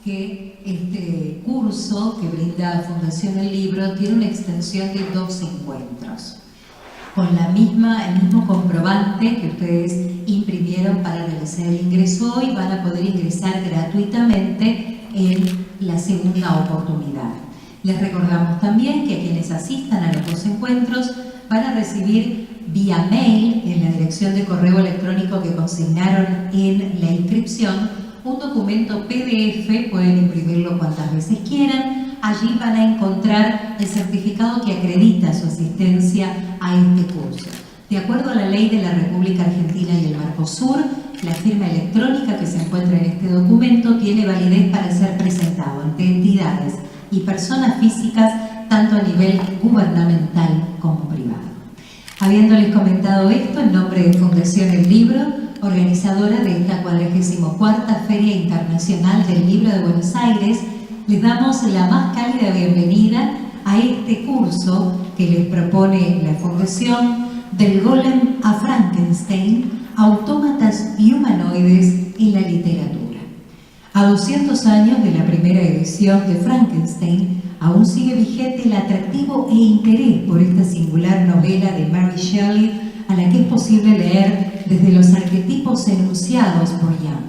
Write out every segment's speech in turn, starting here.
que este curso que brinda Fundación El Libro tiene una extensión de 2 encuentros, con el mismo comprobante que ustedes imprimieron para realizar el ingreso hoy. Van a poder ingresar gratuitamente en la segunda oportunidad. Les recordamos también que a quienes asistan a los 2 encuentros van a recibir vía mail, en la dirección de correo electrónico que consignaron en la inscripción, un documento PDF. Pueden imprimirlo cuantas veces quieran. Allí van a encontrar el certificado que acredita su asistencia a este curso. De acuerdo a la ley de la República Argentina y el Mercosur, la firma electrónica que se encuentra en este documento tiene validez para ser presentado ante entidades y personas físicas, tanto a nivel gubernamental como privado. Habiéndoles comentado esto, en nombre de Fundación El Libro, organizadora de esta 44ª Feria Internacional del Libro de Buenos Aires, les damos la más cálida bienvenida a este curso que les propone la Fundación Del Golem a Frankenstein, autómatas y humanoides en la literatura. A 200 años de la primera edición de Frankenstein, aún sigue vigente el atractivo e interés por esta singular novela de Mary Shelley, a la que es posible leer desde los arquetipos enunciados por Young.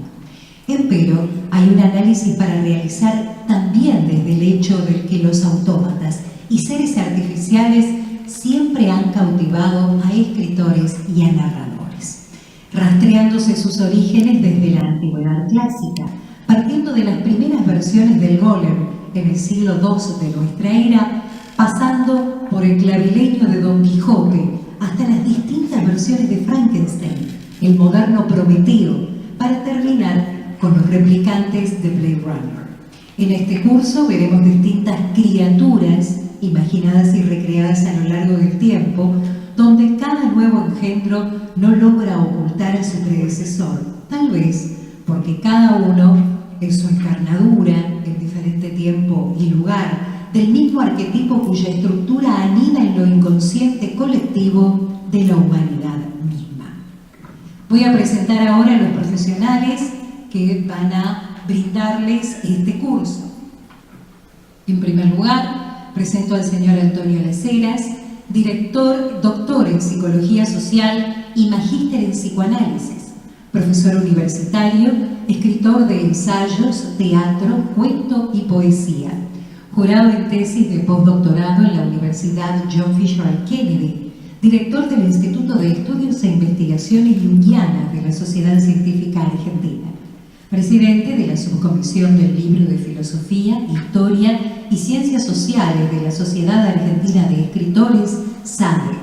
Empero, hay un análisis para realizar también desde el hecho de que los autómatas y seres artificiales siempre han cautivado a escritores y a narradores, rastreándose sus orígenes desde la antigüedad clásica, partiendo de las primeras versiones del Golem en el siglo II de nuestra era, pasando por el clavileño de Don Quijote hasta las distintas versiones de Frankenstein, el moderno Prometeo, para terminar con los replicantes de Blade Runner. En este curso veremos distintas criaturas imaginadas y recreadas a lo largo del tiempo, donde cada nuevo engendro no logra ocultar a su predecesor, tal vez porque cada uno en su encarnadura, en diferente tiempo y lugar, del mismo arquetipo cuya estructura anida en lo inconsciente colectivo de la humanidad misma. Voy a presentar ahora a los profesionales que van a brindarles este curso. En primer lugar, presento al señor Antonio Las Heras, doctor en Psicología Social y magíster en Psicoanálisis, profesor universitario, escritor de ensayos, teatro, cuento y poesía, jurado en tesis de postdoctorado en la Universidad John Fisher Kennedy, director del Instituto de Estudios e Investigaciones Jungianas de la Sociedad Científica Argentina, presidente de la Subcomisión del Libro de Filosofía, Historia y Ciencias Sociales de la Sociedad Argentina de Escritores, SADE.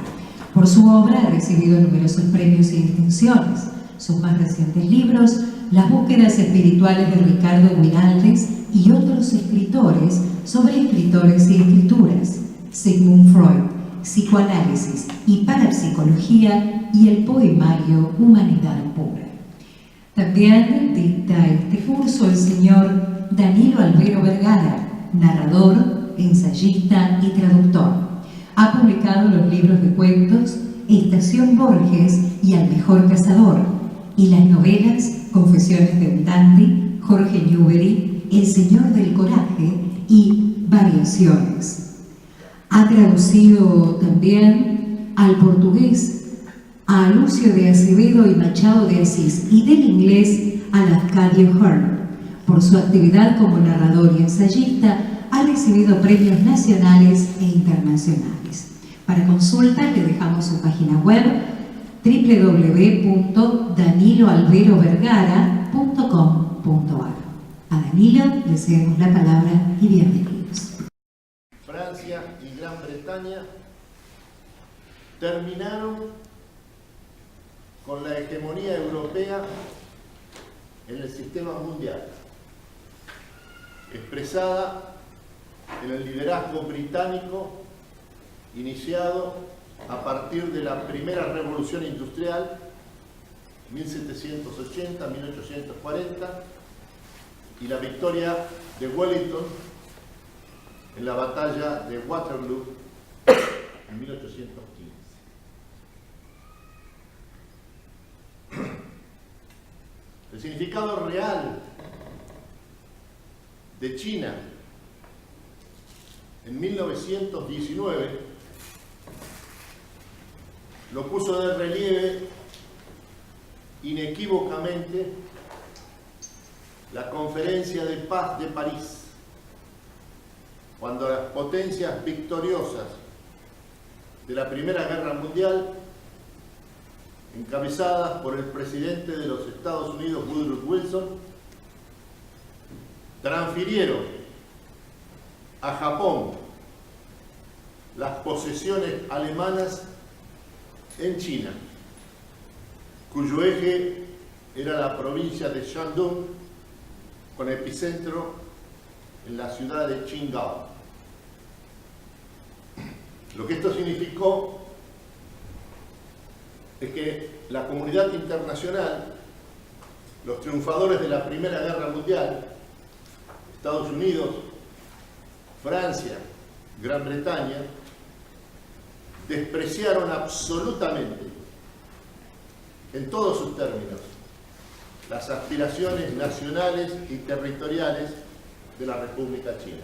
Por su obra ha recibido numerosos premios y distinciones. Sus más recientes libros, Las búsquedas espirituales de Ricardo Guiraldes y otros escritores sobre escritores y escrituras, Sigmund Freud, Psicoanálisis y Parapsicología y el poemario Humanidad Pura. También dicta este curso el señor Danilo Albero Vergara, narrador, ensayista y traductor. Ha publicado los libros de cuentos Estación Borges y Al Mejor Cazador, y las novelas Confesiones de un Dandy, Jorge Newbery, El Señor del Coraje y Variaciones. Ha traducido también al portugués a Lucio de Acevedo y Machado de Asís, y del inglés a Lafcadio Hearn. Por su actividad como narrador y ensayista ha recibido premios nacionales e internacionales. Para consulta le dejamos su página web www.daniloalberovergara.com.ar. A Danilo le cedemos la palabra y bienvenidos. Francia y Gran Bretaña terminaron con la hegemonía europea en el sistema mundial, expresada en el liderazgo británico iniciado a partir de la primera revolución industrial, 1780-1840, y la victoria de Wellington en la batalla de Waterloo en 1815. El significado real de China en 1919 lo puso de relieve inequívocamente la Conferencia de Paz de París, cuando las potencias victoriosas de la Primera Guerra Mundial, encabezadas por el presidente de los Estados Unidos, Woodrow Wilson, transfirieron a Japón las posesiones alemanas en China, cuyo eje era la provincia de Shandong, con epicentro en la ciudad de Qingdao. Lo que esto significó es que la comunidad internacional, los triunfadores de la Primera Guerra Mundial, Estados Unidos, Francia, Gran Bretaña, despreciaron absolutamente, en todos sus términos, las aspiraciones nacionales y territoriales de la República China.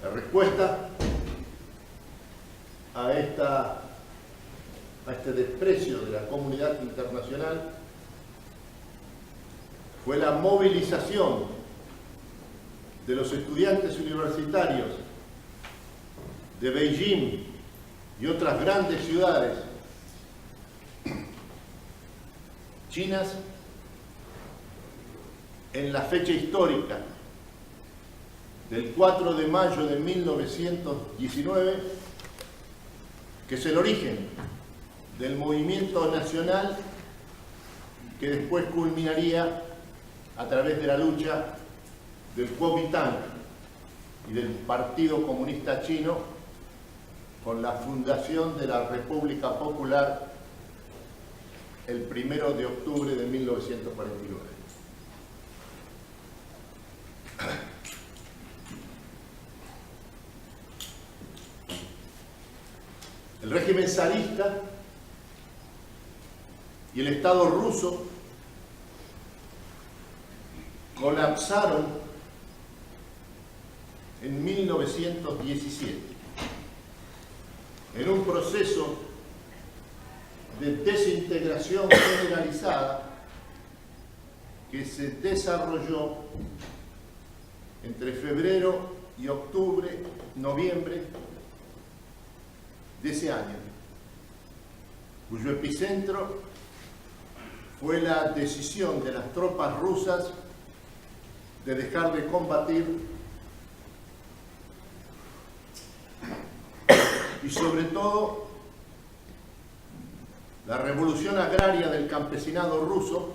La respuesta a este desprecio de la comunidad internacional fue la movilización de los estudiantes universitarios de Beijing y otras grandes ciudades chinas en la fecha histórica del 4 de mayo de 1919, que es el origen del movimiento nacional que después culminaría a través de la lucha del Kuomintang y del Partido Comunista Chino con la fundación de la República Popular el 1 de octubre de 1949. El régimen zarista y el Estado ruso colapsaron en 1917 en un proceso de desintegración generalizada que se desarrolló entre febrero y octubre, noviembre de ese año, cuyo epicentro fue la decisión de las tropas rusas de dejar de combatir y sobre todo la revolución agraria del campesinado ruso,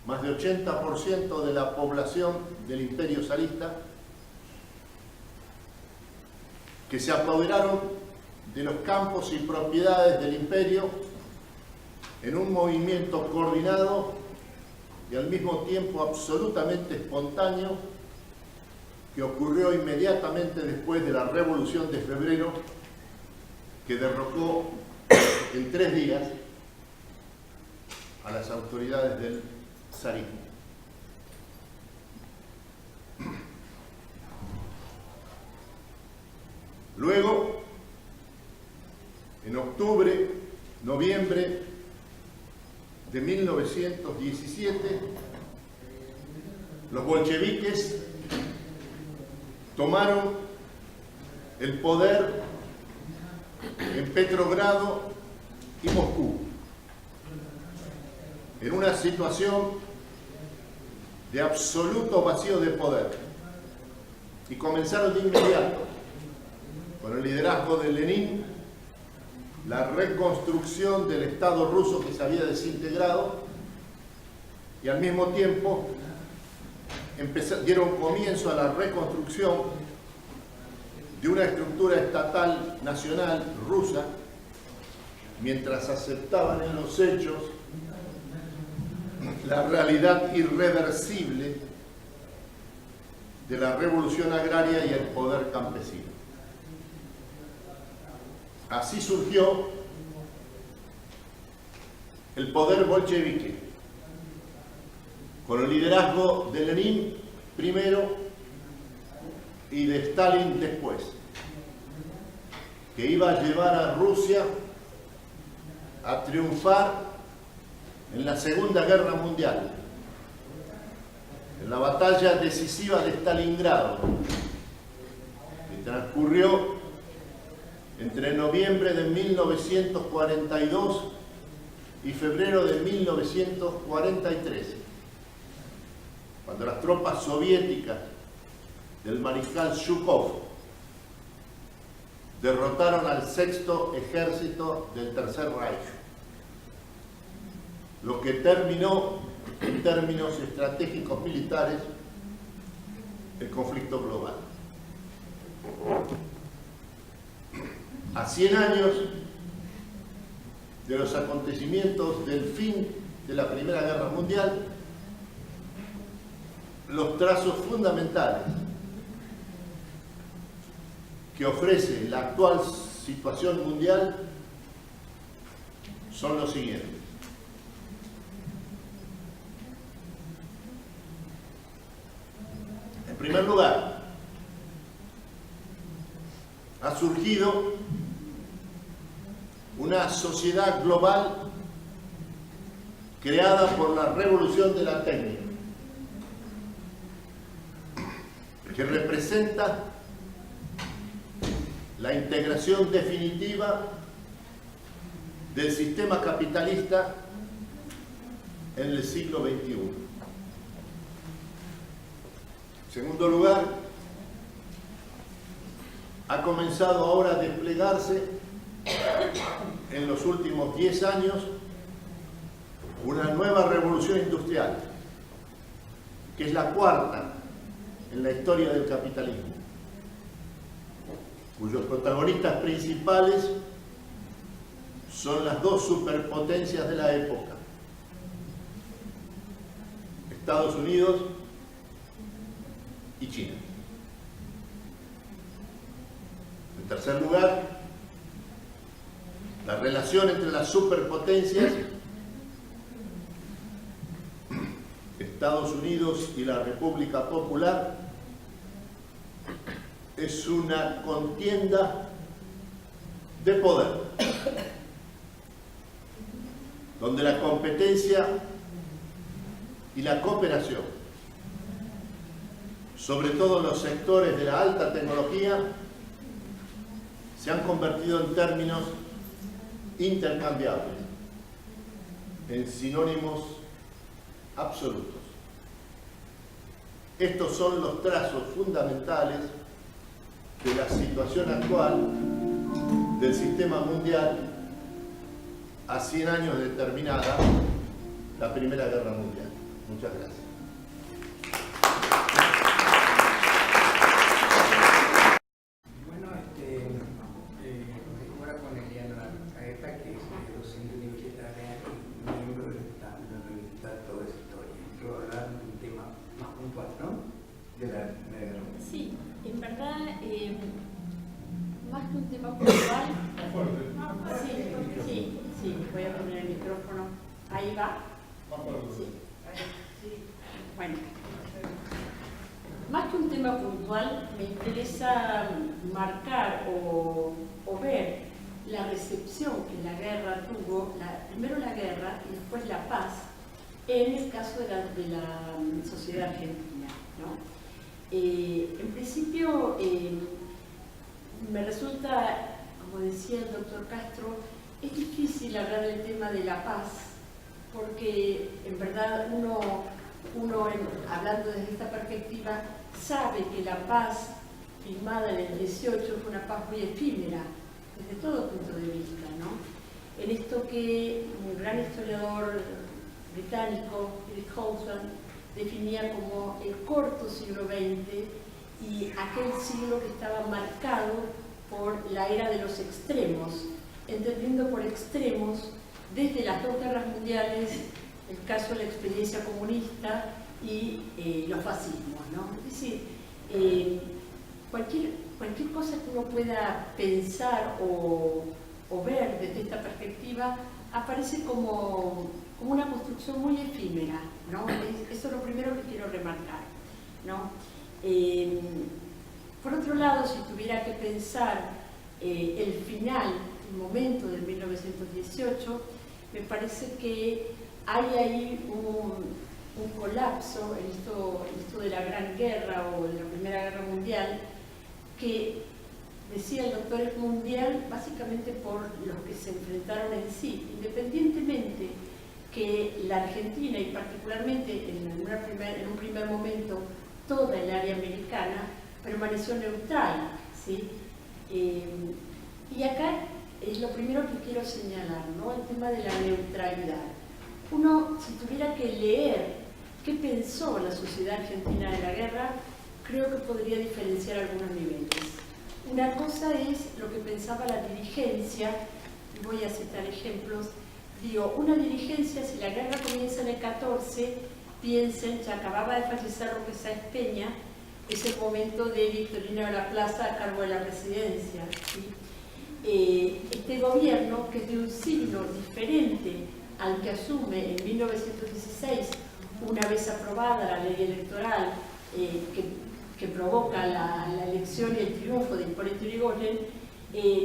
más de 80% de la población del imperio zarista, que se apoderaron de los campos y propiedades del imperio en un movimiento coordinado y al mismo tiempo absolutamente espontáneo que ocurrió inmediatamente después de la Revolución de Febrero, que derrocó en 3 días a las autoridades del zarismo. Luego, en octubre, noviembre de 1917, los bolcheviques tomaron el poder en Petrogrado y Moscú, en una situación de absoluto vacío de poder, y comenzaron de inmediato, con el liderazgo de Lenin, la reconstrucción del Estado ruso que se había desintegrado, y al mismo tiempo dieron comienzo a la reconstrucción de una estructura estatal nacional rusa, mientras aceptaban en los hechos la realidad irreversible de la revolución agraria y el poder campesino. Así surgió el poder bolchevique, con el liderazgo de Lenin primero y de Stalin después, que iba a llevar a Rusia a triunfar en la Segunda Guerra Mundial, en la batalla decisiva de Stalingrado, que transcurrió entre noviembre de 1942 y febrero de 1943, cuando las tropas soviéticas del mariscal Zhukov derrotaron al sexto ejército del Tercer Reich, lo que terminó, en términos estratégicos militares, el conflicto global. A 100 años de los acontecimientos del fin de la Primera Guerra Mundial, los trazos fundamentales que ofrece la actual situación mundial son los siguientes. En primer lugar, ha surgido una sociedad global creada por la revolución de la técnica, que representa la integración definitiva del sistema capitalista en el siglo XXI. En segundo lugar, ha comenzado ahora a desplegarse en los últimos 10 años una nueva revolución industrial, que es la cuarta en la historia del capitalismo, cuyos protagonistas principales son las dos superpotencias de la época, Estados Unidos y China. En tercer lugar, la relación entre las superpotencias, Estados Unidos y la República Popular, es una contienda de poder, donde la competencia y la cooperación, sobre todo en los sectores de la alta tecnología, se han convertido en términos intercambiables, en sinónimos absolutos. Estos son los trazos fundamentales de la situación actual del sistema mundial a 100 años de terminada la Primera Guerra Mundial. Muchas gracias. Bueno, ahora con Eliana Caeta, que es docente universitaria y miembro de la Universidad de toda esa historia. Quiero hablar de un tema más puntual, ¿no? De la guerra. Sí, en verdad, más que un tema puntual. Sí, voy a poner el micrófono. Ahí va. Sí. Bueno, más que un tema puntual, me interesa marcar o ver la recepción que la guerra tuvo, primero la guerra y después la paz, en el caso de la sociedad argentina, ¿no? En principio, me resulta, como decía el doctor Castro, es difícil hablar del tema de la paz, porque en verdad uno hablando desde esta perspectiva, sabe que la paz firmada en el 18 fue una paz muy efímera, desde todo punto de vista, ¿no? En esto que un gran historiador británico, Eric Hobsbawm, definía como el corto siglo XX y aquel siglo que estaba marcado por la era de los extremos, entendiendo por extremos desde las dos guerras mundiales, el caso de la experiencia comunista y los fascismos, ¿no? Es decir, cualquier cosa que uno pueda pensar o ver desde esta perspectiva aparece como una construcción muy efímera, ¿no? Eso es lo primero que quiero remarcar, ¿no? Por otro lado, si tuviera que pensar el final, el momento de 1918, me parece que hay ahí un colapso en esto de la Gran Guerra o de la Primera Guerra Mundial, que decía el doctor es mundial básicamente por los que se enfrentaron en sí, independientemente que la Argentina y particularmente en un primer momento toda el área americana permaneció neutral, ¿sí? Y acá es lo primero que quiero señalar, ¿no? El tema de la neutralidad. Uno, si tuviera que leer qué pensó la sociedad argentina de la guerra, creo que podría diferenciar algunos niveles. Una cosa es lo que pensaba la dirigencia, y voy a citar ejemplos. Digo, una dirigencia, si la guerra comienza en el 14, piensen, ya acababa de fallecer Roque Sáenz Peña, es el momento de Victorino de la Plaza a cargo de la presidencia, ¿sí? Este gobierno, que es de un signo diferente al que asume en 1916, una vez aprobada la ley electoral que provoca la elección y el triunfo de Hipólito Yrigoyen,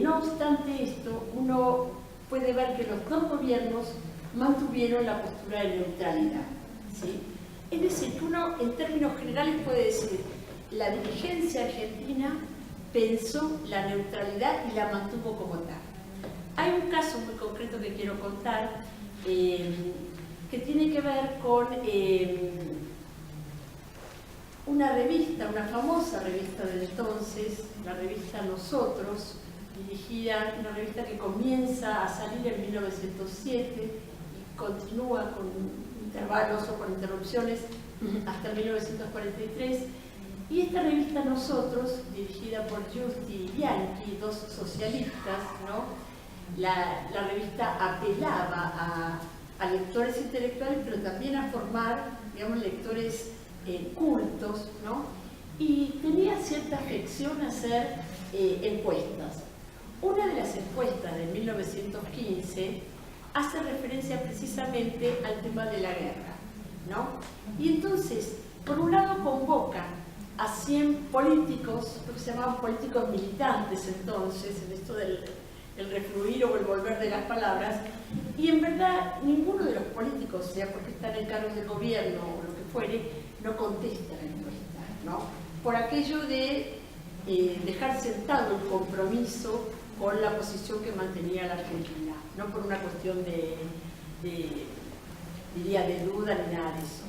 no obstante esto, uno puede ver que los dos gobiernos mantuvieron la postura de neutralidad, ¿sí? Es decir, que uno en términos generales puede decir, la dirigencia argentina pensó la neutralidad y la mantuvo como tal. Hay un caso muy concreto que quiero contar, que tiene que ver con una revista, una famosa revista del entonces, la revista Nosotros, dirigida, una revista que comienza a salir en 1907 y continúa con intervalos o con interrupciones hasta 1943. Y esta revista Nosotros, dirigida por Giusti y Bianchi, dos socialistas, ¿no? La revista apelaba a lectores intelectuales, pero también a formar, digamos, lectores cultos, ¿no? Y tenía cierta afección a hacer encuestas. Una de las encuestas de 1915 hace referencia precisamente al tema de la guerra, ¿no? Y entonces, por un lado convoca a 100 políticos, lo que se llamaban políticos militantes entonces, en esto del refluir o el volver de las palabras, y en verdad ninguno de los políticos, sea porque están en cargos del gobierno o lo que fuere, no contesta la encuesta, ¿no? Por aquello de dejar sentado el compromiso con la posición que mantenía la Argentina, no por una cuestión diría, de duda ni nada de eso.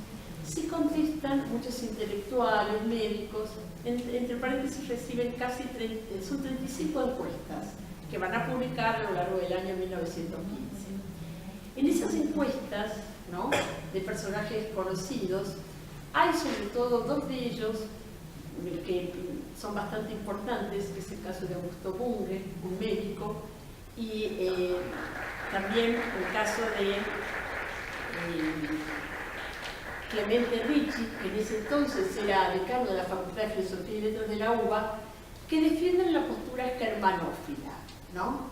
Sí contestan muchos intelectuales, médicos, entre paréntesis reciben son 35 encuestas que van a publicar a lo largo del año 1915. En esas encuestas, ¿no?, de personajes conocidos, hay sobre todo dos de ellos que son bastante importantes, que es el caso de Augusto Bunge, un médico, y también el caso de Clemente Ricci, que en ese entonces era decano de la Facultad de Filosofía y Letras de la UBA, que defienden la postura germanófila, ¿no?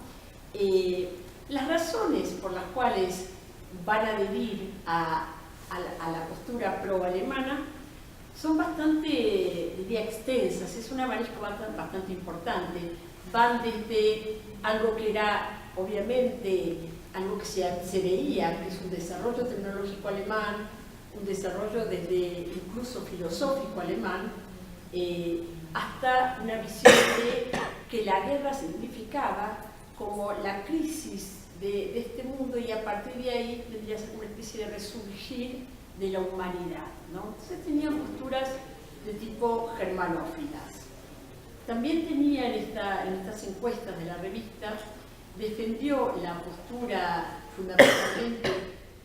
Las razones por las cuales van a adherir a la postura pro-alemana son bastante, diría, extensas, es un abanico bastante importante. Van desde algo que era, obviamente, algo que se veía, que es un desarrollo tecnológico alemán, un desarrollo desde incluso filosófico alemán, hasta una visión de que la guerra significaba como la crisis de este mundo, y a partir de ahí tendría que ser una especie de resurgir de la humanidad, ¿no? Entonces tenían posturas de tipo germanófilas. También tenía en estas encuestas de la revista, defendió la postura fundamentalmente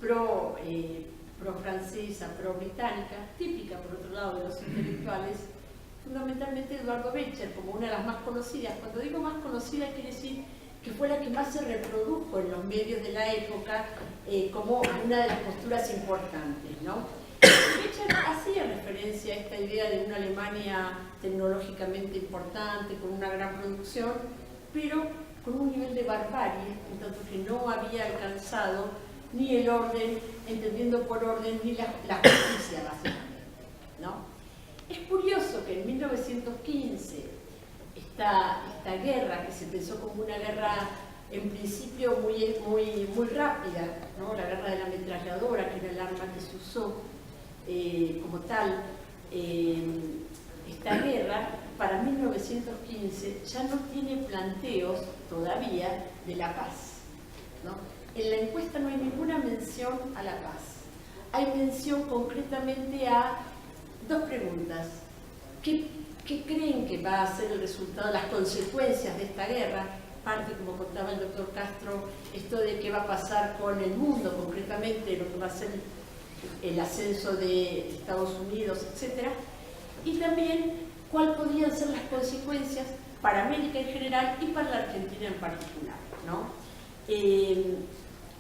pro-francesa, pro-británica, típica por otro lado de los intelectuales, fundamentalmente Eduardo Becher, como una de las más conocidas. Cuando digo más conocida quiere decir que fue la que más se reprodujo en los medios de la época como una de las posturas importantes, ¿no? Becher hacía referencia a esta idea de una Alemania tecnológicamente importante, con una gran producción, pero con un nivel de barbarie, en tanto que no había alcanzado ni el orden, entendiendo por orden, ni la justicia, básicamente, ¿no? Es curioso que en 1915 esta guerra, que se pensó como una guerra en principio muy rápida, ¿no? La guerra de la ametralladora, que era el arma que se usó como tal, esta guerra para 1915 ya no tiene planteos todavía de la paz, ¿no? En la encuesta no hay ninguna mención a la paz. Hay mención concretamente a dos preguntas. ¿Qué creen que va a ser el resultado, las consecuencias de esta guerra? Parte, como contaba el doctor Castro, esto de qué va a pasar con el mundo, concretamente lo que va a ser el ascenso de Estados Unidos, etc. Y también cuáles podrían ser las consecuencias para América en general y para la Argentina en particular, ¿no? En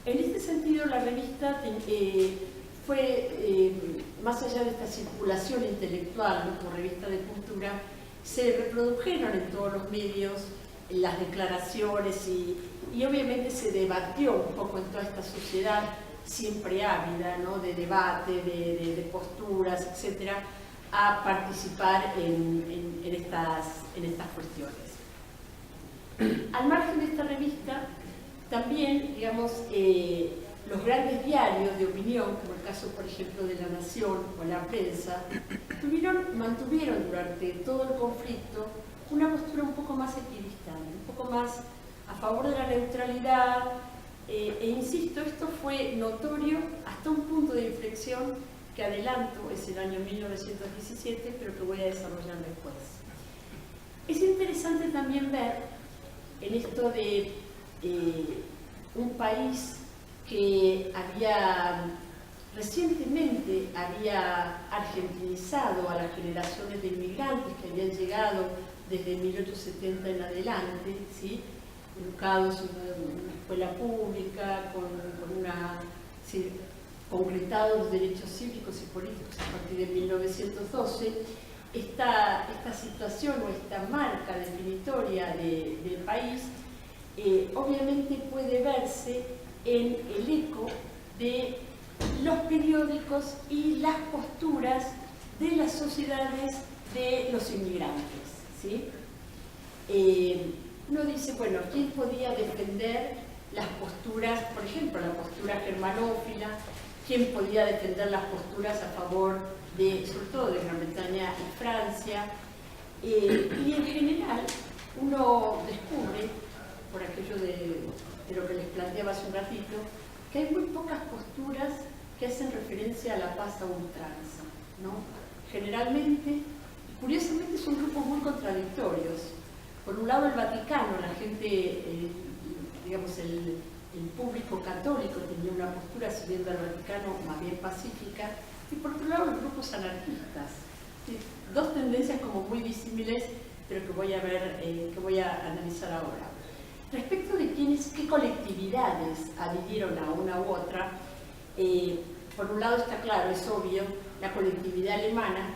este sentido, la revista fue, más allá de esta circulación intelectual, ¿no? Como revista de cultura, se reprodujeron en todos los medios las declaraciones y obviamente se debatió un poco en toda esta sociedad siempre ávida, ¿no? De debate, de posturas, etcétera, a participar en estas cuestiones. Al margen de esta revista, también, digamos, los grandes diarios de opinión, como el caso, por ejemplo, de La Nación o La Prensa, mantuvieron durante todo el conflicto una postura un poco más equidistante, un poco más a favor de la neutralidad, e insisto, esto fue notorio hasta un punto de inflexión que adelanto, es el año 1917, pero que voy a desarrollar después. Es interesante también ver en esto de un país que recientemente había argentinizado a las generaciones de inmigrantes que habían llegado desde 1870 en adelante, ¿sí? Educados en una escuela pública, concretados los derechos cívicos y políticos a partir de 1912, esta situación o esta marca definitoria del país obviamente puede verse en el eco de los periódicos y las posturas de las sociedades de los inmigrantes, ¿sí? Uno dice, bueno, ¿quién podía defender las posturas, por ejemplo, la postura germanófila? ¿Quién podía defender las posturas a favor sobre todo de Gran Bretaña y Francia? Y en general, uno descubre, por aquello de lo que les planteaba hace un ratito, que hay muy pocas posturas que hacen referencia a la paz a ultranza, ¿no? Generalmente, curiosamente, son grupos muy contradictorios. Por un lado, el Vaticano, la gente, digamos, el público católico tenía una postura siguiendo al Vaticano más bien pacífica, y por otro lado, los grupos anarquistas. ¿Sí? Dos tendencias como muy disímiles, pero que voy a analizar ahora. Respecto de qué colectividades adhirieron a una u otra, por un lado está claro, es obvio, la colectividad alemana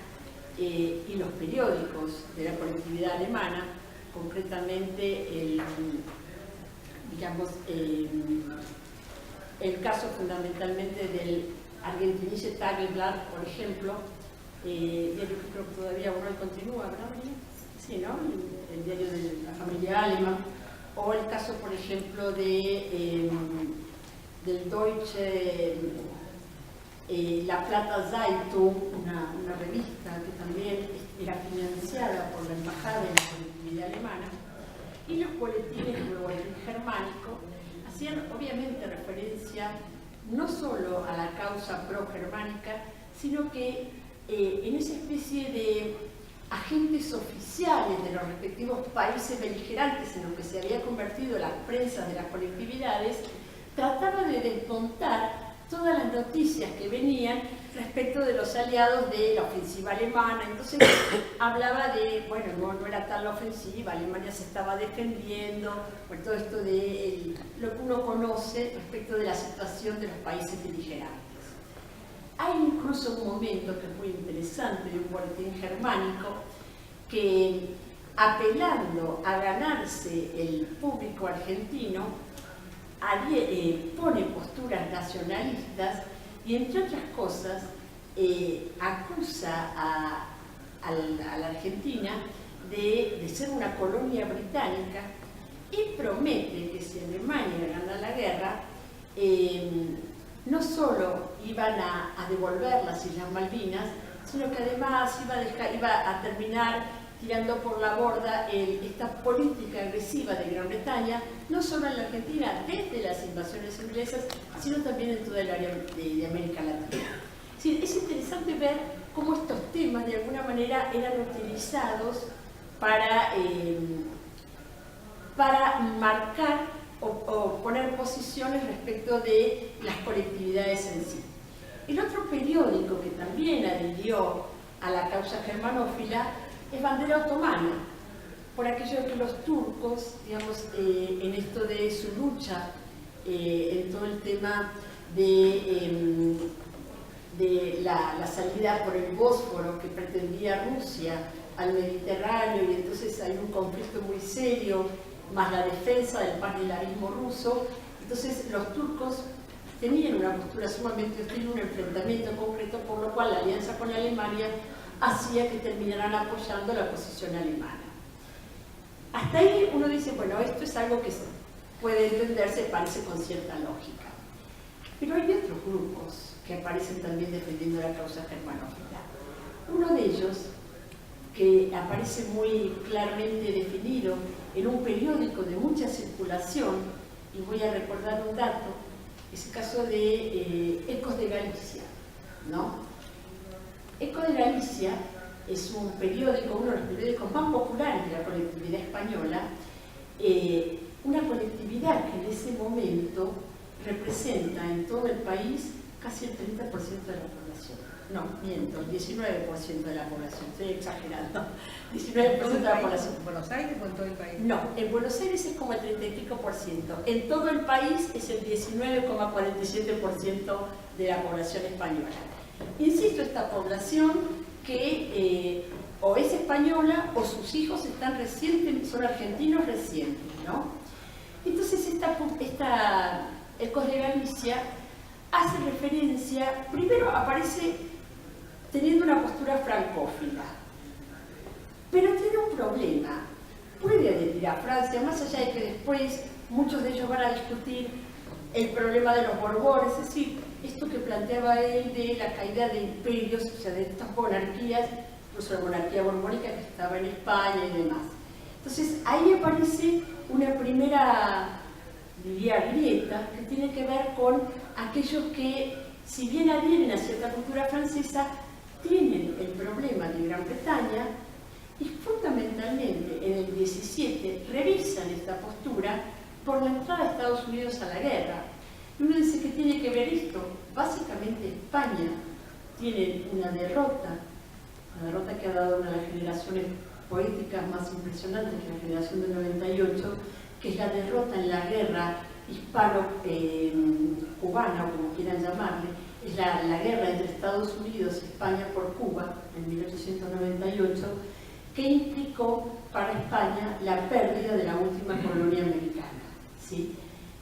y los periódicos de la colectividad alemana, concretamente el caso fundamentalmente del Argentinische Tageblatt, por ejemplo, diario que creo que todavía uno continúa, ¿verdad? Sí, ¿no? El diario de la familia Alemán, o el caso, por ejemplo, del Deutsche La Plata Zeitung, una revista que también era financiada por la embajada de la colectividad alemana, y los boletines del boletín germánico hacían obviamente referencia no solo a la causa pro-germánica, sino que en esa especie de agentes oficiales de los respectivos países beligerantes en los que se había convertido las prensas de las colectividades, trataba de desmontar todas las noticias que venían respecto de los aliados de la ofensiva alemana. Entonces hablaba de, bueno, no era tal la ofensiva, Alemania se estaba defendiendo, por todo esto de lo que uno conoce respecto de la situación de los países beligerantes. Hay incluso un momento que es muy interesante de un boletín germánico que, apelando a ganarse el público argentino, pone posturas nacionalistas y, entre otras cosas, acusa a la Argentina de ser una colonia británica y promete que si Alemania gana la guerra, no solo iban a devolver las Islas Malvinas, sino que además iba a terminar tirando por la borda esta política agresiva de Gran Bretaña, no solo en la Argentina, desde las invasiones inglesas, sino también en toda el área de América Latina. Sí, es interesante ver cómo estos temas de alguna manera eran utilizados para marcar o poner posiciones respecto de las colectividades en sí. El otro periódico que también adhirió a la causa germanófila es Bandera Otomana, por aquello que los turcos, digamos, en esto de su lucha, en todo el tema de la salida por el Bósforo que pretendía Rusia al Mediterráneo, y entonces hay un conflicto muy serio, más la defensa del panslavismo ruso. Entonces los turcos tenían una postura sumamente hostil, un enfrentamiento concreto, por lo cual la alianza con Alemania hacía que terminaran apoyando la posición alemana. Hasta ahí uno dice, bueno, esto es algo que puede entenderse, parece con cierta lógica. Pero hay otros grupos que aparecen también defendiendo la causa germanófila. Uno de ellos, que aparece muy claramente definido en un periódico de mucha circulación, y voy a recordar un dato, es el caso de Ecos de Galicia, ¿no? Ecos de Galicia es un periódico, uno de los periódicos más populares de la colectividad española, una colectividad que en ese momento representa en todo el país casi el 30% de la población. No, miento, el 19% de la población, estoy exagerando. 19% de la población. ¿En Buenos Aires o en todo el país? No, en Buenos Aires es como el 30 y pico por ciento. En todo el país es el 19,47% de la población española. Insisto, esta población que o es española o sus hijos son argentinos recientes, ¿no? Entonces Ecos de Galicia hace referencia, primero aparece teniendo una postura francófila, pero tiene un problema. Puede adherir a Francia, más allá de que después muchos de ellos van a discutir el problema de los Borbones, es decir, esto que planteaba él de la caída de imperios, o sea, de estas monarquías, incluso la monarquía borbónica que estaba en España y demás. Entonces, ahí aparece una primera, diría, grieta, que tiene que ver con aquellos que, si bien adhieren a cierta cultura francesa, tienen el problema de Gran Bretaña y fundamentalmente en el 17 revisan esta postura por la entrada de Estados Unidos a la guerra. Y uno dice que tiene que ver esto. Básicamente España tiene una derrota que ha dado una de las generaciones poéticas más impresionantes, que es la generación del 98, que es la derrota en la guerra hispano-cubana, o como quieran llamarle, es la guerra entre Estados Unidos y España por Cuba, en 1898, que implicó para España la pérdida de la última colonia americana, ¿sí?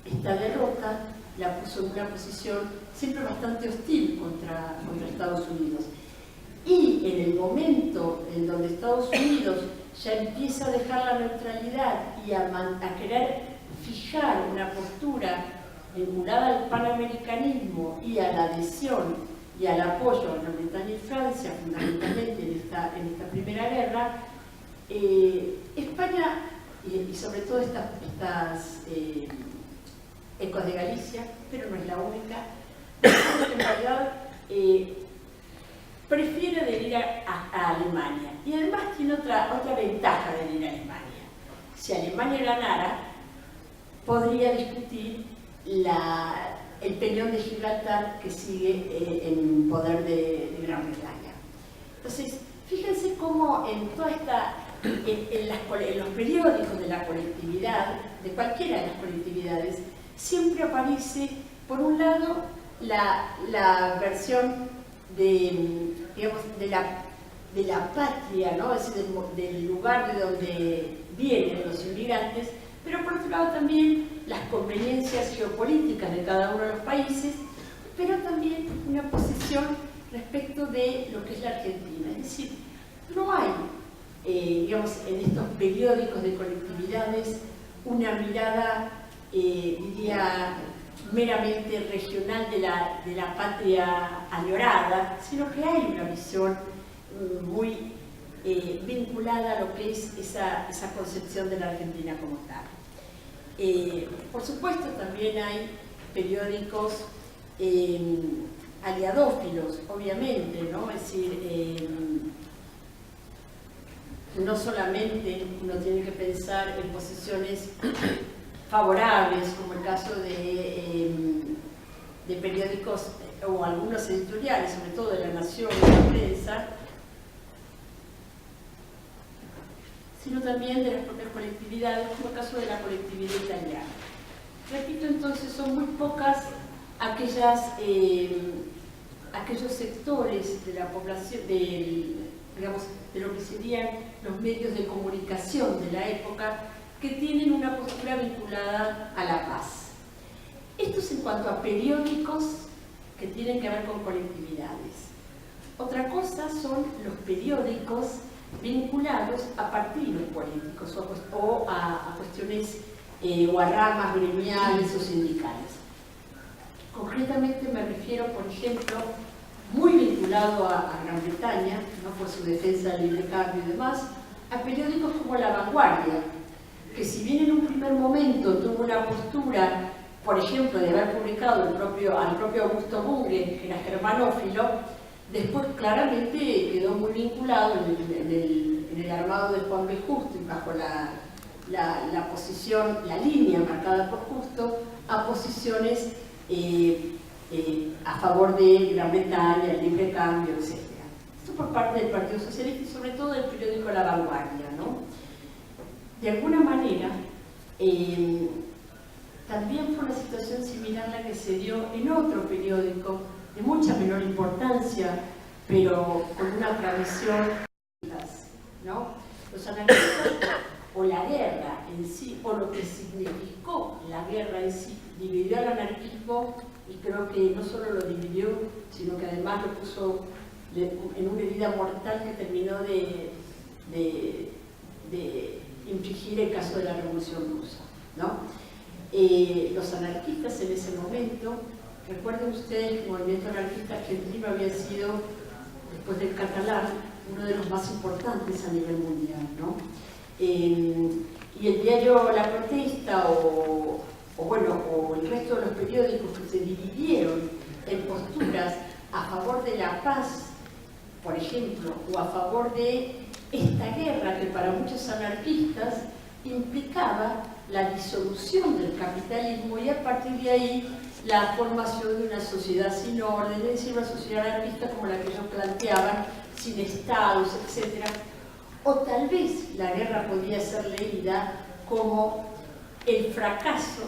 Esta derrota la puso en una posición siempre bastante hostil contra Estados Unidos. Y en el momento en donde Estados Unidos ya empieza a dejar la neutralidad y a querer fijar una postura vinculada al panamericanismo y a la adhesión y al apoyo a Gran Bretaña y Francia, fundamentalmente en esta primera guerra, España, y sobre todo estas Ecos de Galicia, pero no es la única, en realidad prefiere adherir a Alemania. Y además tiene otra ventaja de adherir a Alemania. Si Alemania ganara, podría discutir el peñón de Gibraltar que sigue en poder de Gran Bretaña. Entonces, fíjense cómo en toda en los periódicos de la colectividad, de cualquiera de las colectividades, siempre aparece, por un lado, la versión de la patria, ¿no? Es decir, del lugar de donde vienen los inmigrantes, pero por otro lado también las conveniencias geopolíticas de cada uno de los países, pero también una posición respecto de lo que es la Argentina. Es decir, no hay, digamos, en estos periódicos de colectividades una mirada, diría, meramente regional de la patria añorada, sino que hay una visión muy vinculada a lo que es esa concepción de la Argentina como tal. Por supuesto, también hay periódicos aliadófilos, obviamente, ¿no? Es decir, no solamente uno tiene que pensar en posiciones favorables, como el caso de periódicos o algunos editoriales, sobre todo de La Nación y la Prensa, sino también de las propias colectividades, como el caso de la colectividad italiana. Repito, entonces, son muy pocas aquellos sectores de la población, digamos, de lo que serían los medios de comunicación de la época, que tienen una postura vinculada a la paz. Esto es en cuanto a periódicos que tienen que ver con colectividades. Otra cosa son los periódicos vinculados a partidos políticos o a cuestiones o a ramas gremiales o sindicales. Concretamente me refiero, por ejemplo, muy vinculado a Gran Bretaña, ¿no?, por su defensa del libre cambio y demás, a periódicos como La Vanguardia, que si bien en un primer momento tuvo una postura, por ejemplo, de haber publicado al propio Augusto Bunge, que era germanófilo, después claramente quedó muy vinculado en el armado de Juan B. Justo y bajo la posición, la línea marcada por Justo, a posiciones a favor de Gran Bretaña, el libre cambio, etc. Esto por parte del Partido Socialista y sobre todo del periódico La Vanguardia, ¿no? De alguna manera, también fue una situación similar a la que se dio en otro periódico de mucha menor importancia, pero con una tradición, ¿no? Los anarquistas, o la guerra en sí, o lo que significó la guerra en sí, dividió al anarquismo, y creo que no solo lo dividió, sino que además lo puso en una herida mortal que terminó de infligir el caso de la Revolución Rusa, ¿no? Los anarquistas en ese momento, recuerden ustedes que el movimiento anarquista argentino había sido, después del catalán, uno de los más importantes a nivel mundial, ¿no? Y el diario La Protesta o el resto de los periódicos que se dividieron en posturas a favor de la paz, por ejemplo, o a favor de esta guerra que para muchos anarquistas implicaba la disolución del capitalismo y a partir de ahí la formación de una sociedad sin orden, es decir, una sociedad anarquista como la que ellos planteaban, sin estados, etc. O tal vez la guerra podía ser leída como el fracaso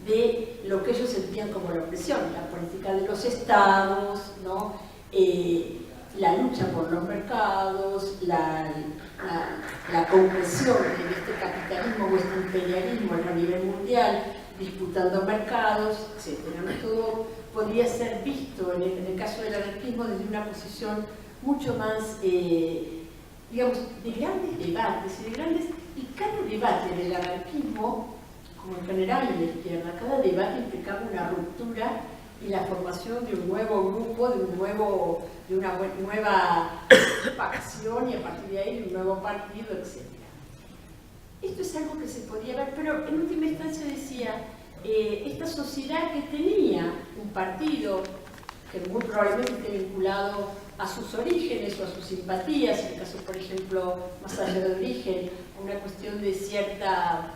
de lo que ellos sentían como la opresión, la política de los estados, ¿no? La lucha por los mercados, la compresión en este capitalismo o este imperialismo a nivel mundial, disputando mercados, etc. Todo podría ser visto en el caso del anarquismo desde una posición mucho más, digamos, de grandes debates y cada debate del anarquismo, como en general en la izquierda, cada debate implicaba una ruptura y la formación de un nuevo grupo, de una nueva facción y a partir de ahí de un nuevo partido, etc. Esto es algo que se podía ver, pero en última instancia decía, esta sociedad que tenía un partido que muy probablemente esté vinculado a sus orígenes o a sus simpatías, en el caso, por ejemplo, más allá de origen, una cuestión de cierta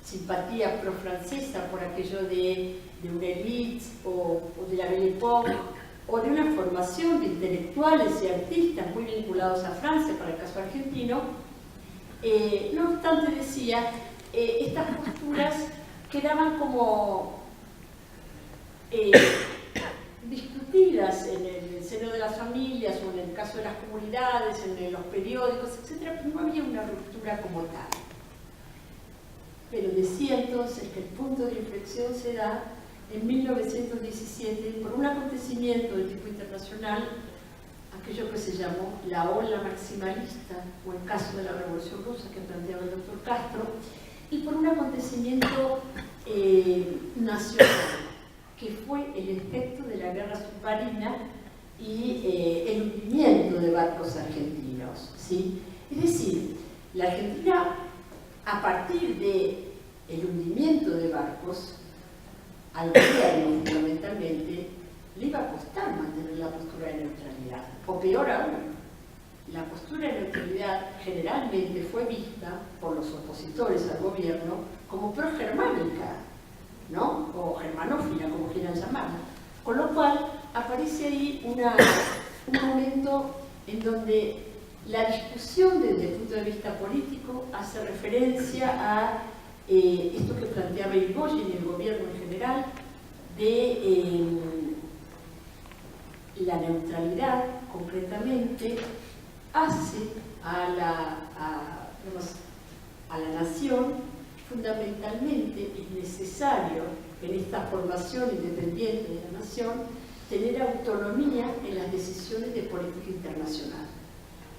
simpatía pro-francesa por aquello de una élite o de la Belle Époque, o de una formación de intelectuales y artistas muy vinculados a Francia, para el caso argentino. No obstante, decía, estas posturas quedaban como discutidas en el seno de las familias o en el caso de las comunidades, en los periódicos, etc., pero no había una ruptura como tal. pero decía entonces que el punto de inflexión se da en 1917 por un acontecimiento de tipo internacional, aquello que se llamó la ola maximalista, o el caso de la Revolución Rusa que planteaba el doctor Castro, y por un acontecimiento nacional, que fue el efecto de la guerra submarina y el hundimiento de barcos argentinos, ¿sí? Es decir, la Argentina, a partir del hundimiento de barcos, al gobierno fundamentalmente, le iba a costar mantener la postura de neutralidad, o peor aún, la postura de neutralidad generalmente fue vista por los opositores al gobierno como pro-germánica, ¿no? O germanófila, como quieran llamarla. Con lo cual aparece ahí un momento en donde la discusión desde el punto de vista político hace referencia a esto que planteaba Irigoyen y el gobierno en general, de la neutralidad, concretamente, hace a la nación, fundamentalmente es necesario en esta formación independiente de la nación tener autonomía en las decisiones de política internacional.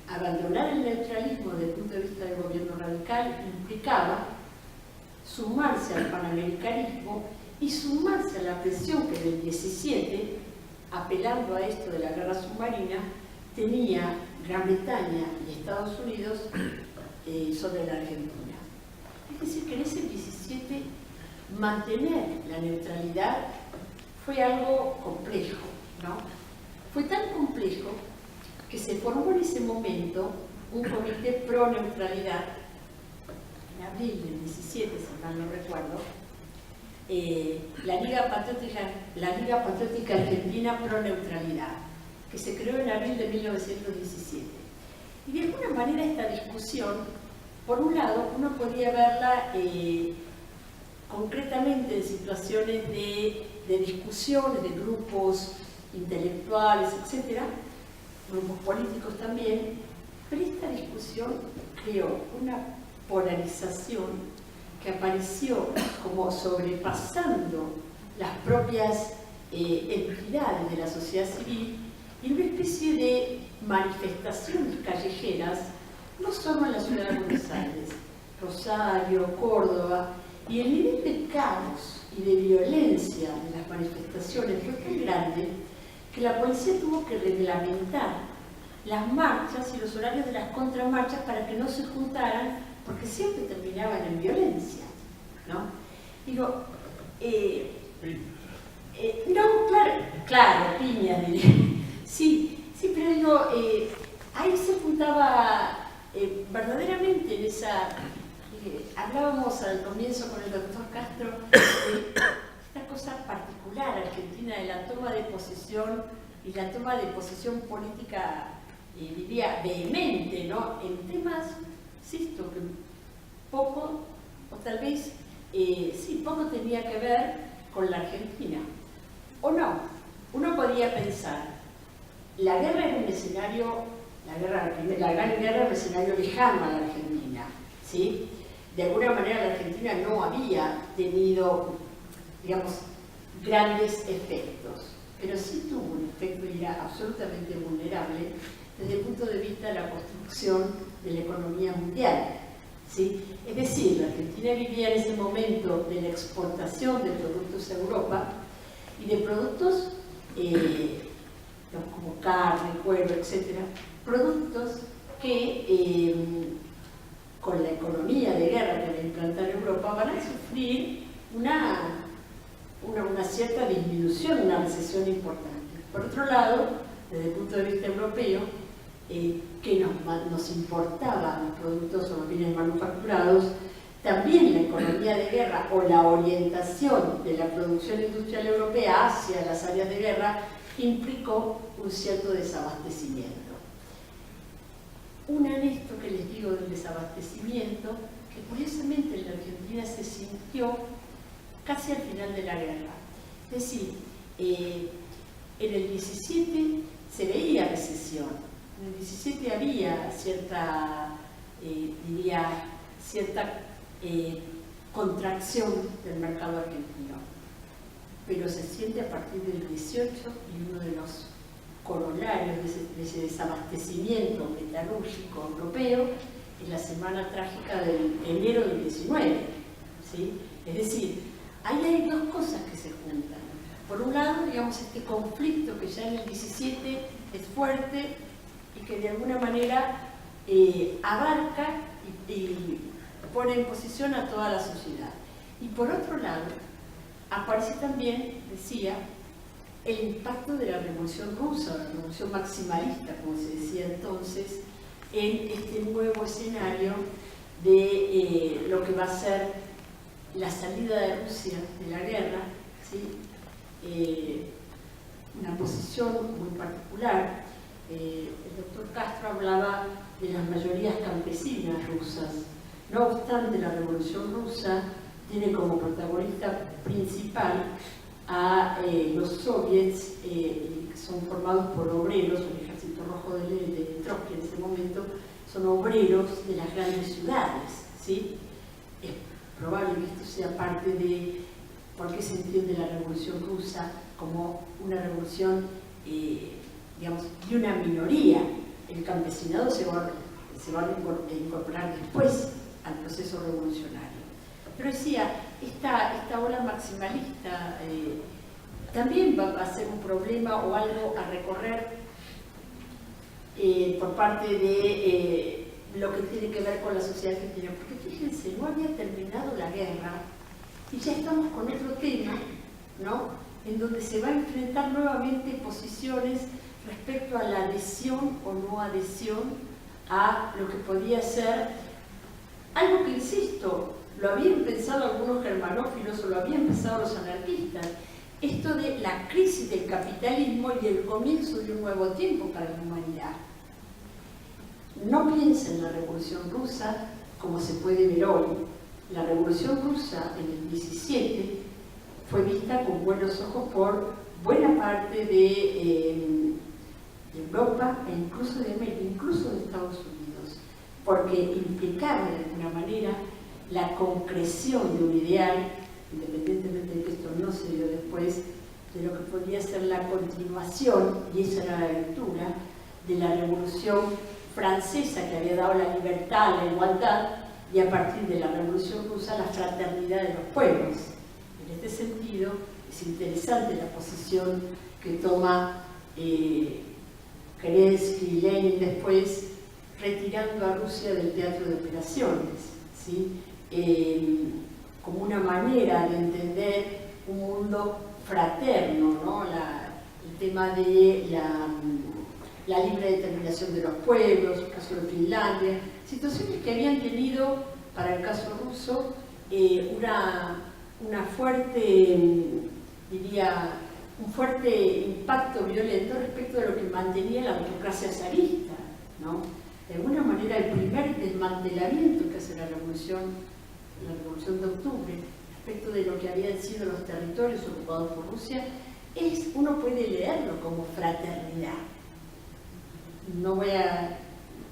Abandonar el neutralismo desde el punto de vista del gobierno radical implicaba sumarse al panamericanismo y sumarse a la presión que en el 17, apelando a esto de la guerra submarina, tenía Gran Bretaña y Estados Unidos sobre la Argentina. Es decir, que en ese 17 mantener la neutralidad fue algo complejo, ¿no? Fue tan complejo que se formó en ese momento un comité pro neutralidad, en abril del 17, si mal no recuerdo, la Liga Patriótica Argentina Pro Neutralidad, que se creó en abril de 1917. Y de alguna manera esta discusión, por un lado, uno podía verla concretamente en situaciones de discusiones de grupos intelectuales, etcétera, grupos políticos también, pero esta discusión creó una polarización que apareció como sobrepasando las propias entidades de la sociedad civil y una especie de manifestaciones callejeras, no solo en la ciudad de Buenos Aires, Rosario, Córdoba, y el nivel de caos y de violencia de las manifestaciones fue tan grande que la policía tuvo que reglamentar las marchas y los horarios de las contramarchas para que no se juntaran, porque siempre terminaban en violencia, ¿no? Digo, no, claro, piñas, sí, pero digo, ahí se juntaba verdaderamente en esa... hablábamos al comienzo con el doctor Castro de esta cosa particular argentina de la toma de posesión y la toma de posesión política, diría, vehemente, ¿no? En temas, insisto, que poco, o tal vez, sí, poco tenía que ver con la Argentina. O no, uno podía pensar, la guerra era un escenario, la gran guerra era un escenario lejano a la Argentina, ¿sí? De alguna manera la Argentina no había tenido, digamos, grandes efectos, pero sí tuvo un efecto y era absolutamente vulnerable desde el punto de vista de la construcción de la economía mundial, ¿sí? Es decir, la Argentina vivía en ese momento de la exportación de productos a Europa y de productos como carne, cuero, etc., productos que con la economía de guerra que va a implantar Europa van a sufrir una cierta disminución, una recesión importante. Por otro lado, desde el punto de vista europeo, que nos importaban los productos o los bienes manufacturados, también la economía de guerra o la orientación de la producción industrial europea hacia las áreas de guerra implicó un cierto desabastecimiento. Un anesto que les digo del desabastecimiento, que curiosamente en la Argentina se sintió casi al final de la guerra. Es decir, en el 17 se veía recesión, en el 17 había cierta, diría, cierta contracción del mercado argentino, pero se siente a partir del 18 y uno de los corolarios de ese desabastecimiento metalúrgico europeo es la semana trágica del enero del 19, ¿sí? Es decir, ahí hay dos cosas que se juntan. Por un lado, digamos, este conflicto que ya en el 17 es fuerte y que de alguna manera abarca y pone en posición a toda la sociedad. Y por otro lado, aparece también, decía, el impacto de la Revolución Rusa, la Revolución Maximalista, como se decía entonces, en este nuevo escenario de lo que va a ser la salida de Rusia de la guerra, ¿sí? Una posición muy particular. El doctor Castro hablaba de las mayorías campesinas rusas. No obstante, la Revolución Rusa tiene como protagonista principal a los soviets, que son formados por obreros, el Ejército Rojo de Trotsky en ese momento, son obreros de las grandes ciudades, ¿sí? Es probable que esto sea parte de por qué se entiende la Revolución Rusa como una revolución, digamos, de una minoría. El campesinado se va a incorporar después al proceso revolucionario. Pero decía, esta ola maximalista también va a ser un problema o algo a recorrer por parte de lo que tiene que ver con la sociedad argentina. Porque fíjense, no había terminado la guerra y ya estamos con otro tema, ¿no? En donde se va a enfrentar nuevamente posiciones respecto a la adhesión o no adhesión a lo que podía ser algo que, insisto, lo habían pensado algunos germanófilos o lo habían pensado los anarquistas, esto de la crisis del capitalismo y el comienzo de un nuevo tiempo para la humanidad. No piensen en la Revolución Rusa como se puede ver hoy. La Revolución Rusa en el 17 fue vista con buenos ojos por buena parte de Europa e incluso de América, incluso de Estados Unidos, porque implicaba de alguna manera la concreción de un ideal, independientemente de que esto no se dio después, de lo que podría ser la continuación, y esa era la lectura, de la Revolución Francesa, que había dado la libertad, la igualdad, y a partir de la Revolución Rusa la fraternidad de los pueblos. En este sentido, es interesante la posición que toma Kerensky y Lenin después, retirando a Rusia del teatro de operaciones, ¿sí? Como una manera de entender un mundo fraterno, ¿no? El tema de la libre determinación de los pueblos, el caso de Finlandia, situaciones que habían tenido, para el caso ruso, una fuerte, diría, un fuerte impacto violento respecto de lo que mantenía la autocracia zarista, ¿no? De alguna manera, el primer desmantelamiento que hace la Revolución de Octubre respecto de lo que habían sido los territorios ocupados por Rusia, uno puede leerlo como fraternidad. No voy a,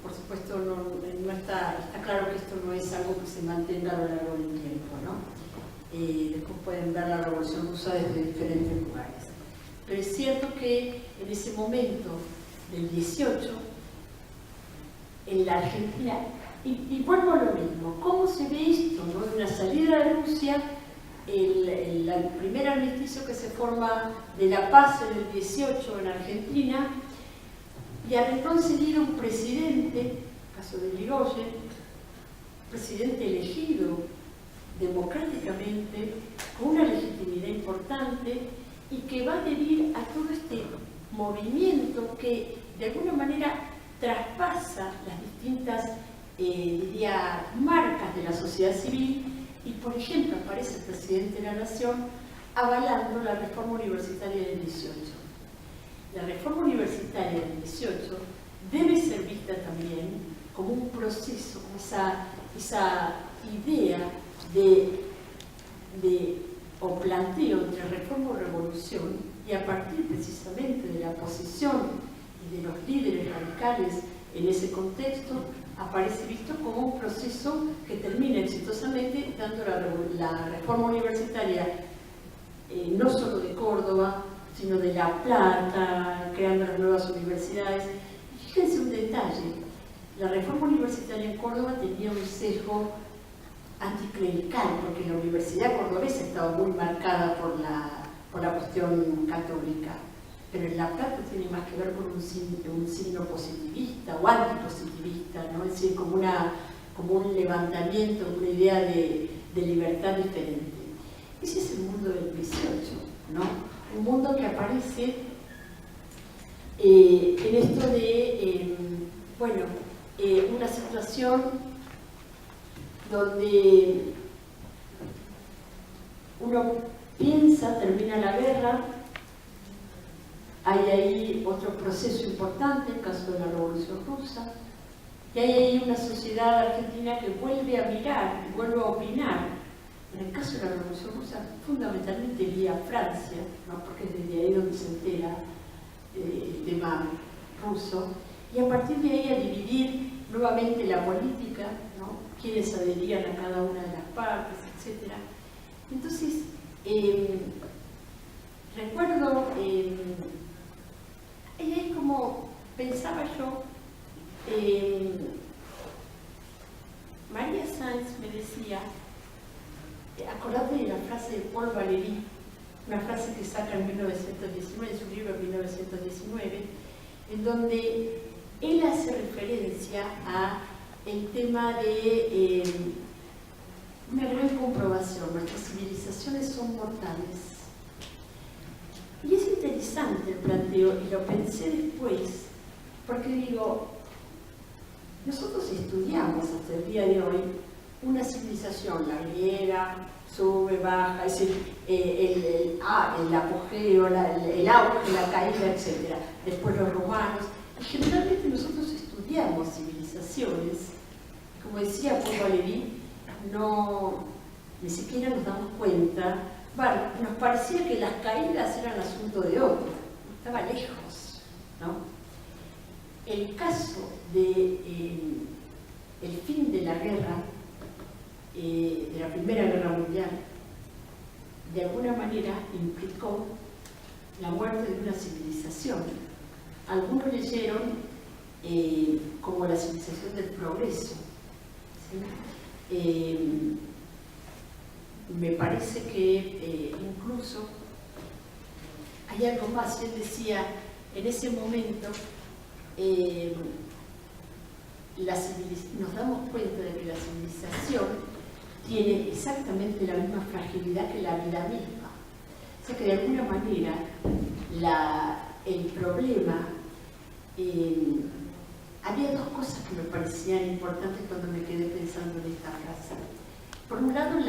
por supuesto, no está claro que esto no es algo que se mantenga a lo largo del tiempo, ¿no? Después pueden ver la Revolución Rusa desde diferentes lugares. Pero es cierto que en ese momento del 18, en la Argentina, y vuelvo a lo mismo, ¿cómo se ve esto, ¿no? De una salida de Rusia, el primer armisticio que se forma de la paz en el 18 en Argentina, y al entonces seguido un presidente, caso de Irigoyen, presidente elegido democráticamente, con una legitimidad importante, y que va a adherir a todo este movimiento que de alguna manera traspasa las distintas, diría, marcas de la sociedad civil, y por ejemplo aparece el presidente de la Nación avalando la reforma universitaria del 18. La reforma universitaria del 18 debe ser vista también como un proceso, como esa idea o planteo entre reforma y revolución, y a partir precisamente de la posición y de los líderes radicales en ese contexto, aparece visto como un proceso que termina exitosamente dando la reforma universitaria, no solo de Córdoba, sino de La Plata, creando las nuevas universidades. Fíjense un detalle, la reforma universitaria en Córdoba tenía un sesgo anticlerical, porque la universidad cordobesa estaba muy marcada por la cuestión católica, pero en La Plata tiene más que ver con un signo positivista o antipositivista, ¿no? Es decir, como un levantamiento, una idea de libertad diferente. Ese es el mundo del 18, ¿no? Un mundo que aparece en esto de, una situación donde uno piensa, termina la guerra, hay ahí otro proceso importante, el caso de la Revolución Rusa, y hay ahí una sociedad argentina que vuelve a mirar, vuelve a opinar. En el caso de la Revolución Rusa, fundamentalmente vía Francia, ¿no? Porque es desde ahí donde se entera el tema ruso, y a partir de ahí a dividir nuevamente la política, ¿no? Quienes adherían a cada una de las partes, etc. Entonces, recuerdo, ahí como pensaba yo, María Sanz me decía, acordate de la frase de Paul Valéry, una frase que saca en 1919, en su libro 1919, en donde él hace referencia a el tema de una gran comprobación: nuestras civilizaciones son mortales. Y es interesante el planteo, y lo pensé después, porque digo, nosotros estudiamos hasta el día de hoy una civilización, la griega, sube, baja, es decir, el apogeo, el auge, la caída, etc. Después los romanos. Y generalmente nosotros estudiamos civilizaciones, como decía Paul Valéry, ni siquiera nos damos cuenta. Bueno, nos parecía que las caídas eran asunto de otro, estaba lejos, ¿no? El caso de el fin de la guerra, de la Primera Guerra Mundial, de alguna manera implicó la muerte de una civilización. Algunos leyeron como la civilización del progreso, ¿sí? Me parece que incluso hay algo más. Él decía, en ese momento nos damos cuenta de que la civilización tiene exactamente la misma fragilidad que la vida misma. O sea que de alguna manera el problema, había dos cosas que me parecían importantes cuando me quedé pensando en esta frase. Por un lado,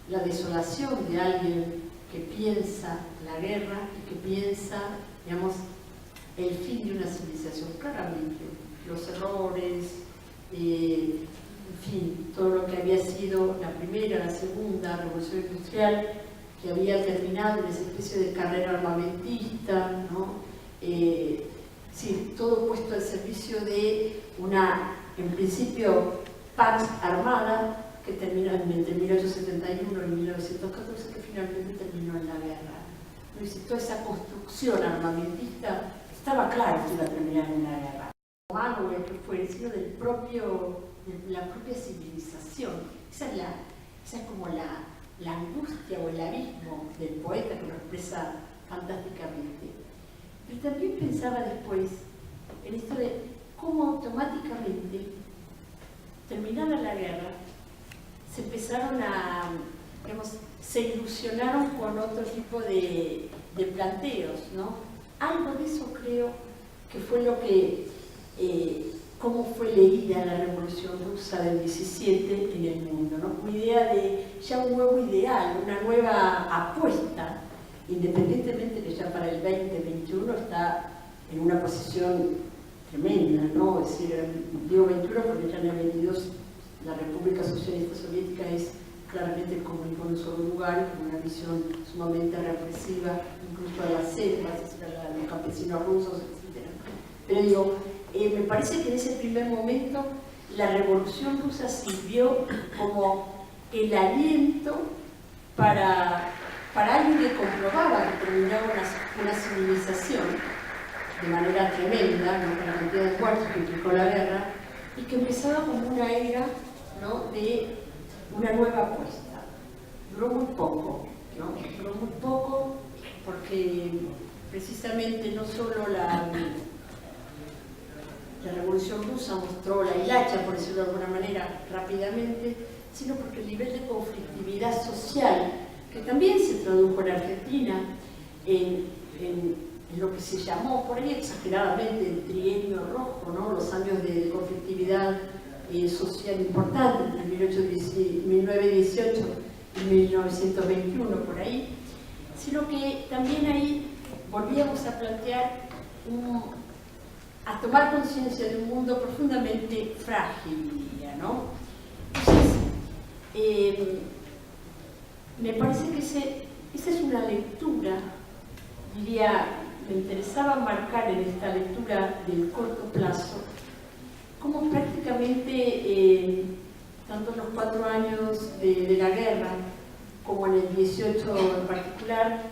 la desolación de alguien que piensa la guerra y que piensa, digamos, el fin de una civilización. Claramente, los errores, en fin, todo lo que había sido la primera, la segunda revolución industrial, que había terminado en esa especie de carrera armamentista, ¿no? Sí, todo puesto al servicio de una, en principio, Pax armada, que terminó entre 1871 y 1914, que finalmente terminó en la guerra. ¿No? Y toda esa construcción armamentista estaba claro que iba a terminar en la guerra. Humano o el que fuera, sino de la propia civilización. Esa es como la angustia o el abismo del poeta, que lo expresa fantásticamente. Pero también pensaba después en esto de cómo automáticamente, terminada la guerra, se empezaron se ilusionaron con otro tipo de planteos, ¿no? Algo de eso creo que fue lo que, cómo fue leída la Revolución Rusa del 17 en el mundo, ¿no? Una idea de ya un nuevo ideal, una nueva apuesta, independientemente que ya para el 2021 está en una posición tremenda, ¿no? Es decir, digo 21 porque ya en el 22 la República Socialista Soviética es claramente el comunismo en un solo lugar, con una visión sumamente represiva, incluso a las selvas, a los campesinos rusos, etc. Pero digo, me parece que en ese primer momento la Revolución Rusa sirvió como el aliento para alguien que comprobaba que terminaba una civilización de manera tremenda, ¿no?, con la cantidad de muertos que implicó la guerra, y que empezaba como una era, ¿no?, de una nueva apuesta. Duró muy poco, ¿no? Duró muy poco porque precisamente no solo la Revolución Rusa mostró la hilacha, por decirlo de alguna manera, rápidamente, sino porque el nivel de conflictividad social, que también se tradujo en Argentina en lo que se llamó, por ahí exageradamente, el trienio rojo, ¿no?, los años de conflictividad social importante, entre 1918 y 1921, por ahí, sino que también ahí volvíamos a plantear a tomar conciencia de un mundo profundamente frágil, diría, ¿no? Entonces, me parece que esa es una lectura, diría, me interesaba marcar en esta lectura del corto plazo, como prácticamente, tanto en los 4 años de la guerra, como en el 18 en particular,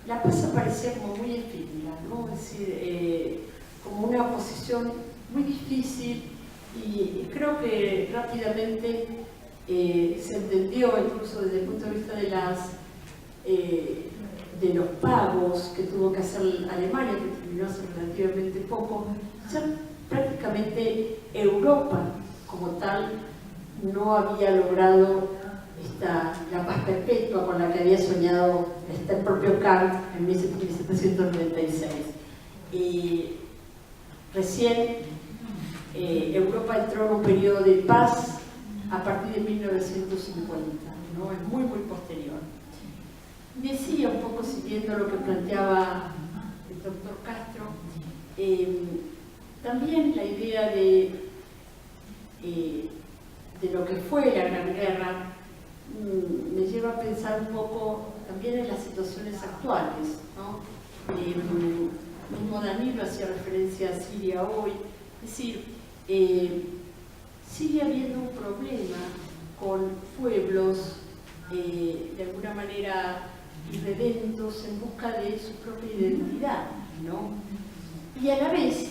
la paz aparecía como muy efímera, ¿no? Es decir, como una posición muy difícil, y creo que rápidamente se entendió, incluso desde el punto de vista de los pagos que tuvo que hacer Alemania, que terminó hace relativamente poco. Ya prácticamente Europa como tal no había logrado la paz perpetua con la que había soñado el propio Kant en 1796. Y recién Europa entró en un periodo de paz a partir de 1950, ¿no? Es muy, muy posterior. Decía un poco, siguiendo lo que planteaba el doctor Castro, también la idea de lo que fue la Gran Guerra me lleva a pensar un poco también en las situaciones actuales, ¿no? Mismo Danilo hacía referencia a Siria hoy, es decir, sigue habiendo un problema con pueblos de alguna manera irredentos en busca de su propia identidad, ¿no? Y a la vez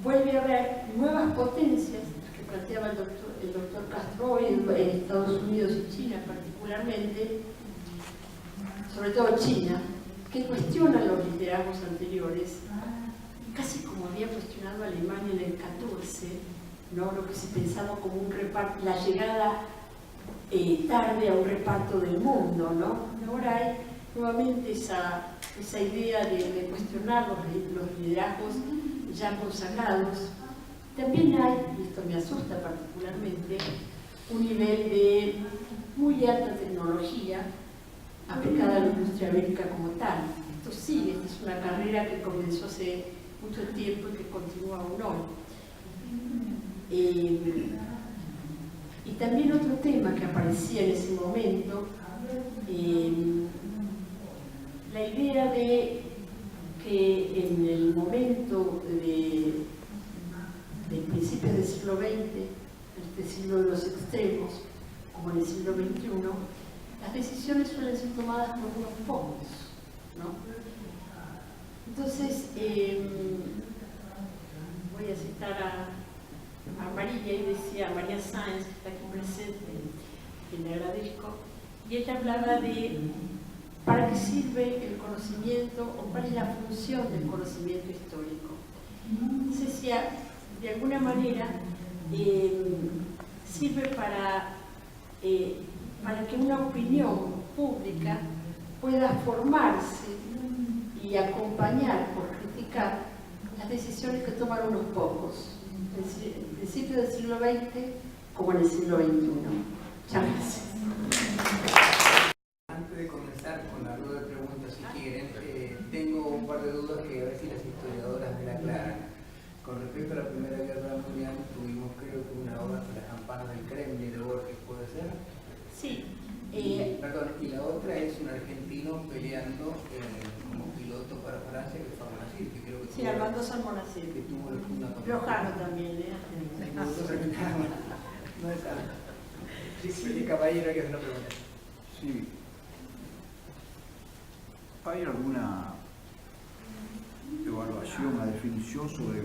vuelve a haber nuevas potencias que planteaba el doctor Castro hoy en Estados Unidos y China particularmente, sobre todo China, que cuestionan los liderazgos anteriores, casi como había cuestionado Alemania en el 14, ¿no?, lo que se pensaba como un reparto, la llegada tarde a un reparto del mundo, ¿no? Ahora hay nuevamente esa idea de cuestionar los liderazgos ya consagrados. También hay, y esto me asusta particularmente, un nivel de muy alta tecnología aplicada a la industria bélica como tal. Esto sigue, esta es una carrera que comenzó hace mucho tiempo y que continúa aún hoy. Y también otro tema que aparecía en ese momento, la idea de que en el momento del principio del siglo XX, este siglo de los extremos, como en el siglo XXI, las decisiones suelen ser tomadas por unos pocos, ¿no? Entonces, voy a citar a María, y decía, María Sáenz, que está aquí presente, que le agradezco, y ella hablaba de para qué sirve el conocimiento o cuál es la función del conocimiento histórico. Entonces decía, de alguna manera, sirve para que una opinión pública pueda formarse y acompañar por criticar las decisiones que toman unos pocos, en el principio del siglo XX como en el siglo XXI. Muchas gracias. Antes de comenzar con la rueda de preguntas, si quieren, tengo un par de dudas que a ver si las historiadoras me la aclaran. Con respecto a la Primera Guerra Mundial, tuvimos creo que una obra de las campanas del Kremlin de Borges, ¿puede ser? Sí. Perdón, y la otra es un argentino peleando como piloto para Francia, que fue Almonacid, que creo que Sí, Armando Almonacid. que tuvo una Sí, caballero, hay que hacer una pregunta. Sí. ¿Hay alguna evaluación, una definición sobre,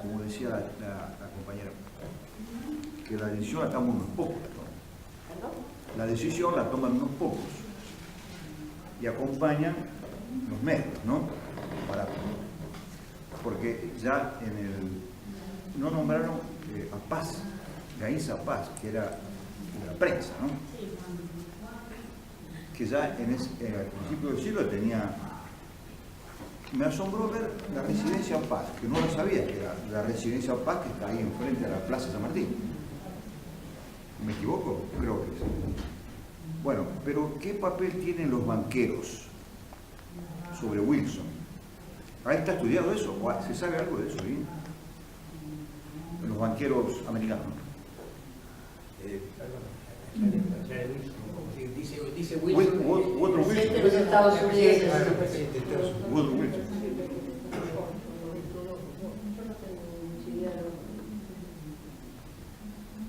como decía la compañera, que la decisión la toman unos pocos? ¿No? La decisión la toman unos pocos y acompañan los medios, ¿no? Porque ya no nombraron a Paz, Gainza Paz, que era de la prensa, ¿no? Que ya al principio del siglo tenía... Me asombró ver la Residencia Paz, que no lo sabía, que era la Residencia Paz que está ahí enfrente a la Plaza San Martín. ¿Me equivoco? Creo que sí. Bueno, pero ¿qué papel tienen los banqueros sobre Wilson? ¿Ahí está estudiado eso? ¿Se sabe algo de eso ahí? Los banqueros americanos. Dice Wilson. Woodrow Wilson. de los Estados Unidos. Woodrow Wilson.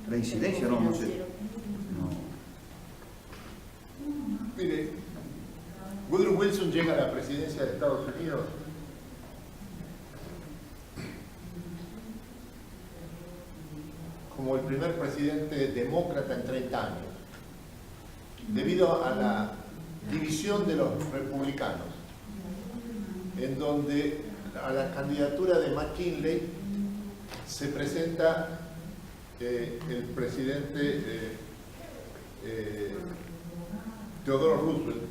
La incidencia no sé. No. Mire, Woodrow Wilson llega a la presidencia de Estados Unidos como el primer presidente demócrata en 30 años, debido a la división de los republicanos, en donde a la candidatura de McKinley se presenta el presidente Theodore Roosevelt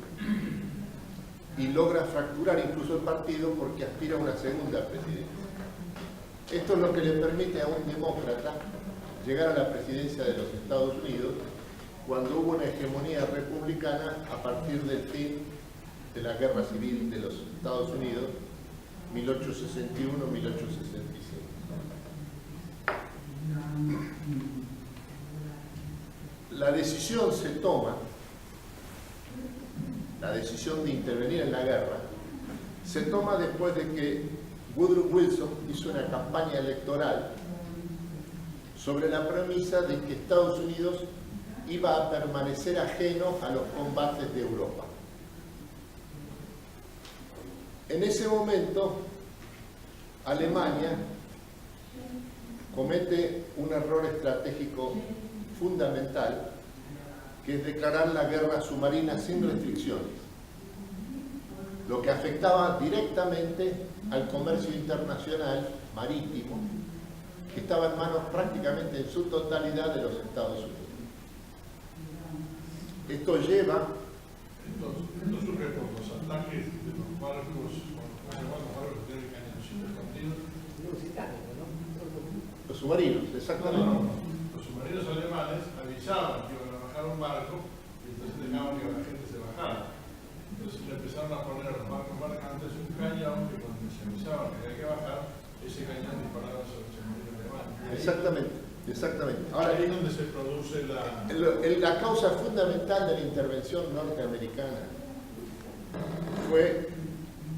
y logra fracturar incluso el partido porque aspira a una segunda presidencia. Esto es lo que le permite a un demócrata llegar a la presidencia de los Estados Unidos cuando hubo una hegemonía republicana a partir del fin de la Guerra Civil de los Estados Unidos, 1861-1865. La decisión se toma, la decisión de intervenir en la guerra, se toma después de que Woodrow Wilson hizo una campaña electoral sobre la premisa de que Estados Unidos iba a permanecer ajeno a los combates de Europa. En ese momento, Alemania comete un error estratégico fundamental, que es declarar la guerra submarina sin restricciones, lo que afectaba directamente al comercio internacional marítimo, que estaba en manos prácticamente en su totalidad de los Estados Unidos. Esto lleva... Esto surge por los ataques de los barcos, los barcos que tienen cañoncito escondido. Los submarinos, exactamente. No. Los submarinos alemanes avisaban que iban a bajar un barco y entonces dejaban que la gente se bajara. Entonces le empezaron a poner a los barcos mercantes un cañón que cuando se avisaba que había que bajar, ese cañón disparaba sobre el submarino alemán. Exactamente. Ahora ahí es donde se produce la causa fundamental de la intervención norteamericana fue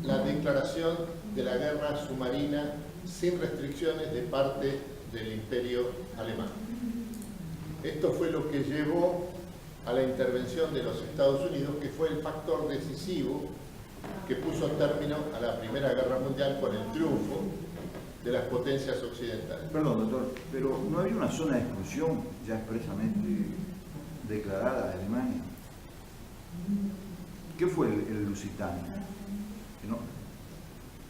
la declaración de la guerra submarina sin restricciones de parte del Imperio Alemán. Esto fue lo que llevó a la intervención de los Estados Unidos, que fue el factor decisivo que puso término a la Primera Guerra Mundial con el triunfo de las potencias occidentales. Perdón, doctor, pero ¿no había una zona de exclusión ya expresamente declarada de Alemania? ¿Qué fue el Lusitania? ¿No?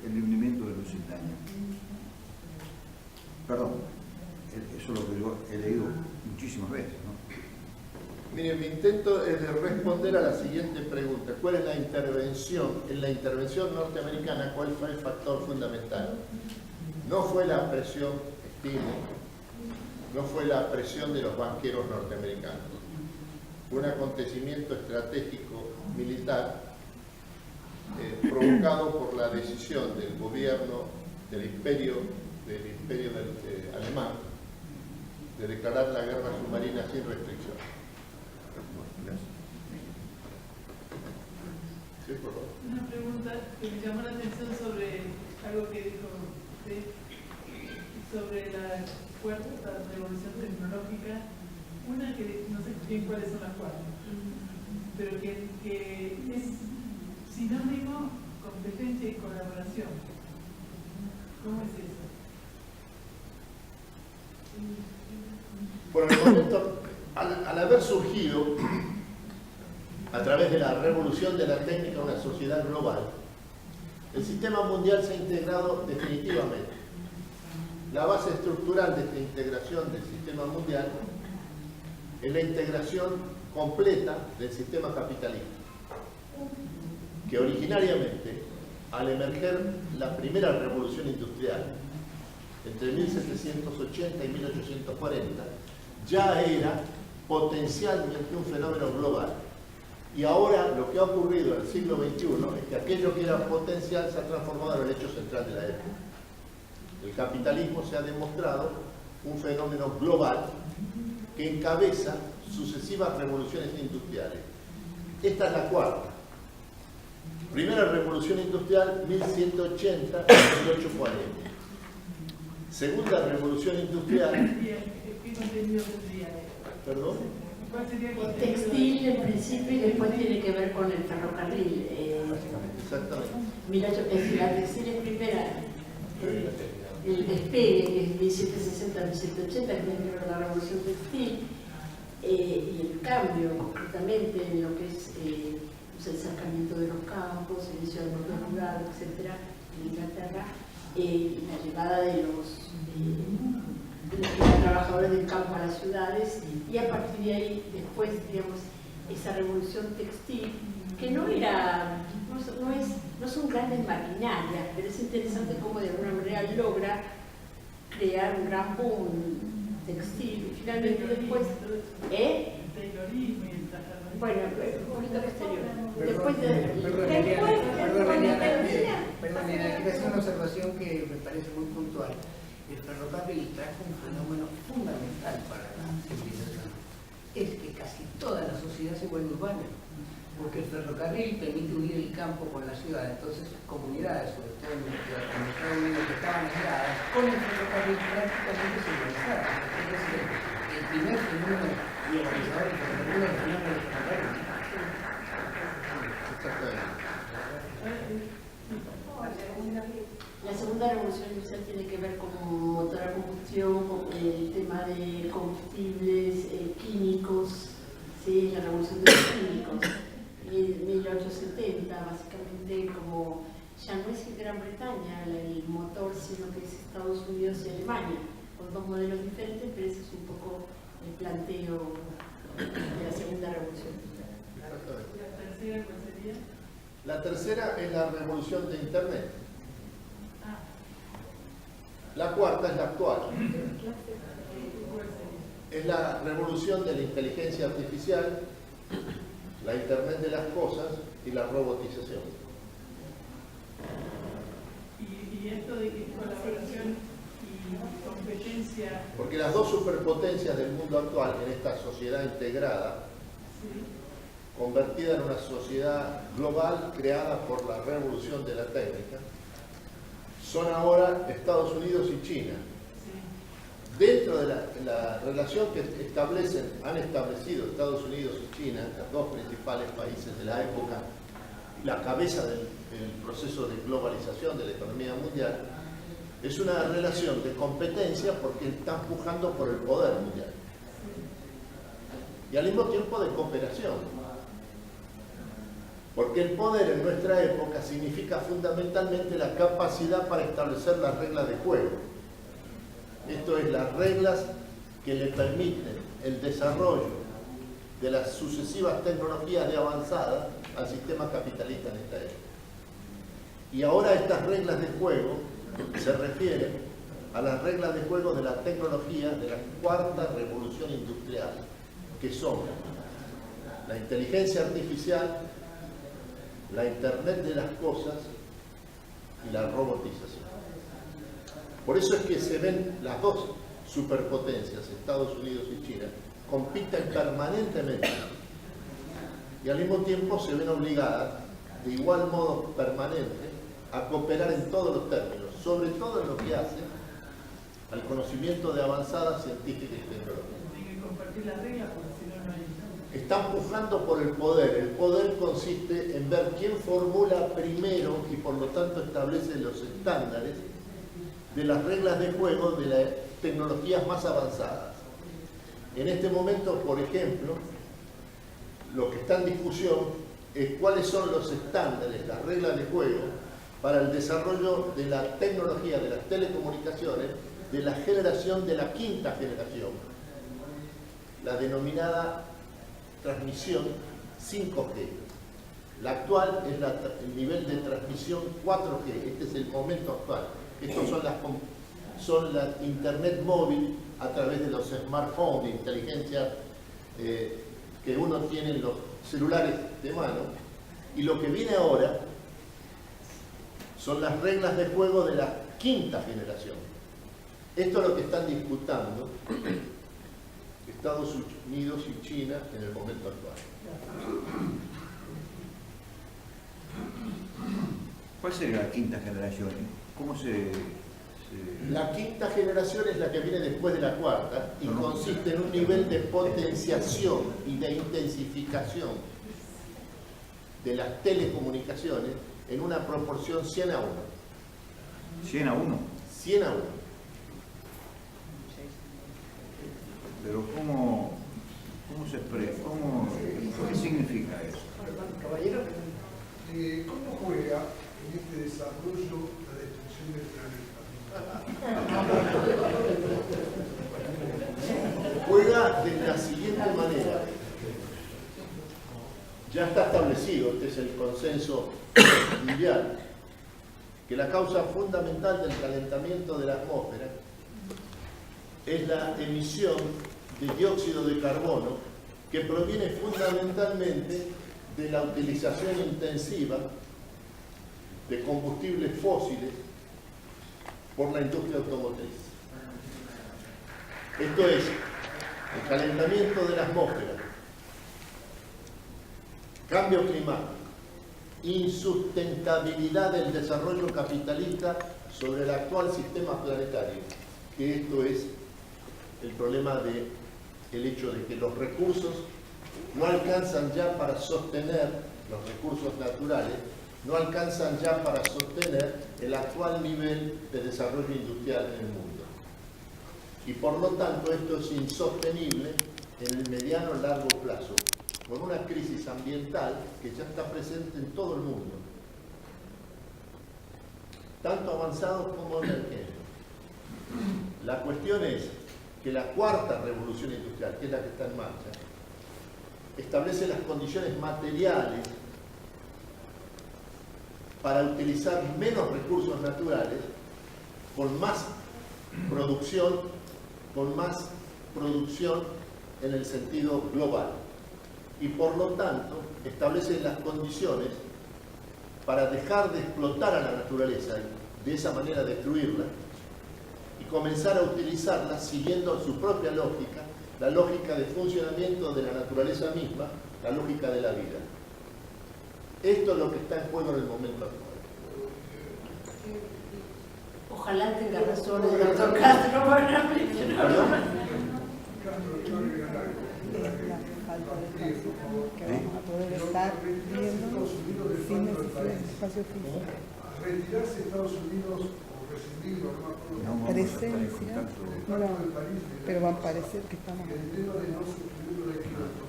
El hundimiento de Lusitania. Perdón, eso es lo que yo he leído muchísimas veces, ¿no? Mire, mi intento es de responder a la siguiente pregunta. ¿Cuál es la intervención? En la intervención norteamericana, ¿cuál fue el factor fundamental? No fue la presión, estimo, no fue la presión de los banqueros norteamericanos. Fue un acontecimiento estratégico militar provocado por la decisión del gobierno del imperio alemán de declarar la guerra submarina sin restricción. Sí, por favor. Una pregunta que me llamó la atención sobre algo que dijo usted sobre la fuerte revolución tecnológica una que no sé bien cuáles son las cuatro, pero que es sinónimo, competencia y colaboración. ¿Cómo es eso? Por el momento, al haber surgido a través de la revolución de la técnica una sociedad global, el sistema mundial se ha integrado definitivamente. La base estructural de esta integración del sistema mundial es la integración completa del sistema capitalista, que originariamente, al emerger la primera revolución industrial, entre 1780 y 1840, ya era potencialmente un fenómeno global. Y ahora lo que ha ocurrido en el siglo XXI es que aquello que era potencial se ha transformado en el hecho central de la época. El capitalismo se ha demostrado un fenómeno global que encabeza sucesivas revoluciones industriales. Esta es la cuarta. Primera revolución industrial, 1180 a 1840. Segunda revolución industrial. ¿Qué contenido tendría? ¿Perdón? ¿Cuál sería el El contenido? textil en principio y después tiene que ver con el ferrocarril. Exactamente. La textil es primera. El despegue, que es 1760 a 1780, que tiene que ver con la revolución textil, y el cambio concretamente en lo que es el cercamiento de los campos, el inicio del mundo rural, etc., en Inglaterra, la llegada de los trabajadores del campo a las ciudades, y a partir de ahí, después, digamos, esa revolución textil, que no son grandes maquinarias, pero es interesante cómo de alguna manera logra crear un gran boom textil, y finalmente después, El taylorismo y el traslado. bueno, un poquito exterior. Perdón, Liliana, quiero hacer una observación que me parece muy puntual. El ferrocarril trajo un fenómeno fundamental para la civilización. Es que casi toda la sociedad se vuelve urbana, porque el ferrocarril permite unir el campo con la ciudad. Entonces, comunidades, sobre todo en Estados Unidos, que estaban aisladas, con el ferrocarril prácticamente se urbanizaron. Es decir, el primer fenómeno globalizador del ferrocarril es el fenómeno del ferrocarril. La segunda revolución industrial tiene que ver con motor a combustión, con el tema de combustibles químicos, ¿sí? La revolución de los químicos, en 1870, básicamente, como ya no es Gran Bretaña el motor, sino que es Estados Unidos y Alemania, con dos modelos diferentes, pero ese es un poco el planteo de la segunda revolución industrial. ¿La tercera cuál sería? La tercera es la revolución de Internet. La cuarta es la actual. Es la revolución de la inteligencia artificial, la Internet de las cosas y la robotización. Y esto de que colaboración y competencia. Porque las dos superpotencias del mundo actual en esta sociedad integrada, Sí. convertida en una sociedad global creada por la revolución de la técnica, son ahora Estados Unidos y China. Sí. Dentro de la relación que han establecido Estados Unidos y China, los dos principales países de la época, la cabeza del proceso de globalización de la economía mundial, es una relación de competencia porque están pujando por el poder mundial. Y al mismo tiempo de cooperación. Porque el poder en nuestra época significa fundamentalmente la capacidad para establecer las reglas de juego. Esto es, las reglas que le permiten el desarrollo de las sucesivas tecnologías de avanzada al sistema capitalista en esta época. Y ahora estas reglas de juego se refieren a las reglas de juego de la tecnología de la cuarta revolución industrial, que son la inteligencia artificial, la Internet de las cosas y la robotización. Por eso es que se ven las dos superpotencias, Estados Unidos y China, compiten permanentemente y al mismo tiempo se ven obligadas de igual modo permanente a cooperar en todos los términos, sobre todo en lo que hace al conocimiento de avanzada científica y tecnológica. Tienen que compartir es la regla, porque si no, no hay. Están pujando por el poder. El poder consiste en ver quién formula primero y por lo tanto establece los estándares de las reglas de juego de las tecnologías más avanzadas. En este momento, por ejemplo, lo que está en discusión es cuáles son los estándares, las reglas de juego para el desarrollo de la tecnología de las telecomunicaciones de la generación de la quinta generación, la denominada transmisión 5G. La actual es el nivel de transmisión 4G, este es el momento actual. Estos son la internet móvil a través de los smartphones de inteligencia que uno tiene en los celulares de mano. Y lo que viene ahora son las reglas de juego de la quinta generación. Esto es lo que están disputando Estados Unidos y China en el momento actual. ¿Cuál sería la quinta generación? ¿Cómo se...? La quinta generación es la que viene después de la cuarta y consiste en un nivel de potenciación y de intensificación de las telecomunicaciones en una proporción 100 a 1. ¿100 a 1? 100 a 1. Pero ¿cómo se expresa? ¿Qué significa eso? Caballero, ¿Cómo juega en este desarrollo la destrucción del planeta? Juega de la siguiente manera. Ya está establecido, este es el consenso mundial, que la causa fundamental del calentamiento de la atmósfera es la emisión de dióxido de carbono, que proviene fundamentalmente de la utilización intensiva de combustibles fósiles por la industria automotriz. Esto es el calentamiento de la atmósfera, cambio climático, insustentabilidad del desarrollo capitalista sobre el actual sistema planetario, que esto es el problema del hecho de que los recursos no alcanzan ya para sostener, los recursos naturales, no alcanzan ya para sostener el actual nivel de desarrollo industrial en el mundo. Y por lo tanto esto es insostenible en el mediano y largo plazo, con una crisis ambiental que ya está presente en todo el mundo, tanto avanzados como emergentes. La cuestión es que la cuarta revolución industrial, que es la que está en marcha, establece las condiciones materiales para utilizar menos recursos naturales con más producción en el sentido global. Y por lo tanto establece las condiciones para dejar de explotar a la naturaleza y de esa manera destruirla y comenzar a utilizarla siguiendo su propia lógica, la lógica de funcionamiento de la naturaleza misma, la lógica de la vida. Esto es lo que está en juego en el momento actual. Ojalá tenga razón el doctor Castro. Falta de espacio que vamos a poder estar viendo sin necesidad de espacio físico. Retirarse Estados Unidos o rescindirlo, no me acuerdo. Presencia, no, pero va a parecer que estamos. El tema de no sustituirlo de Kioto,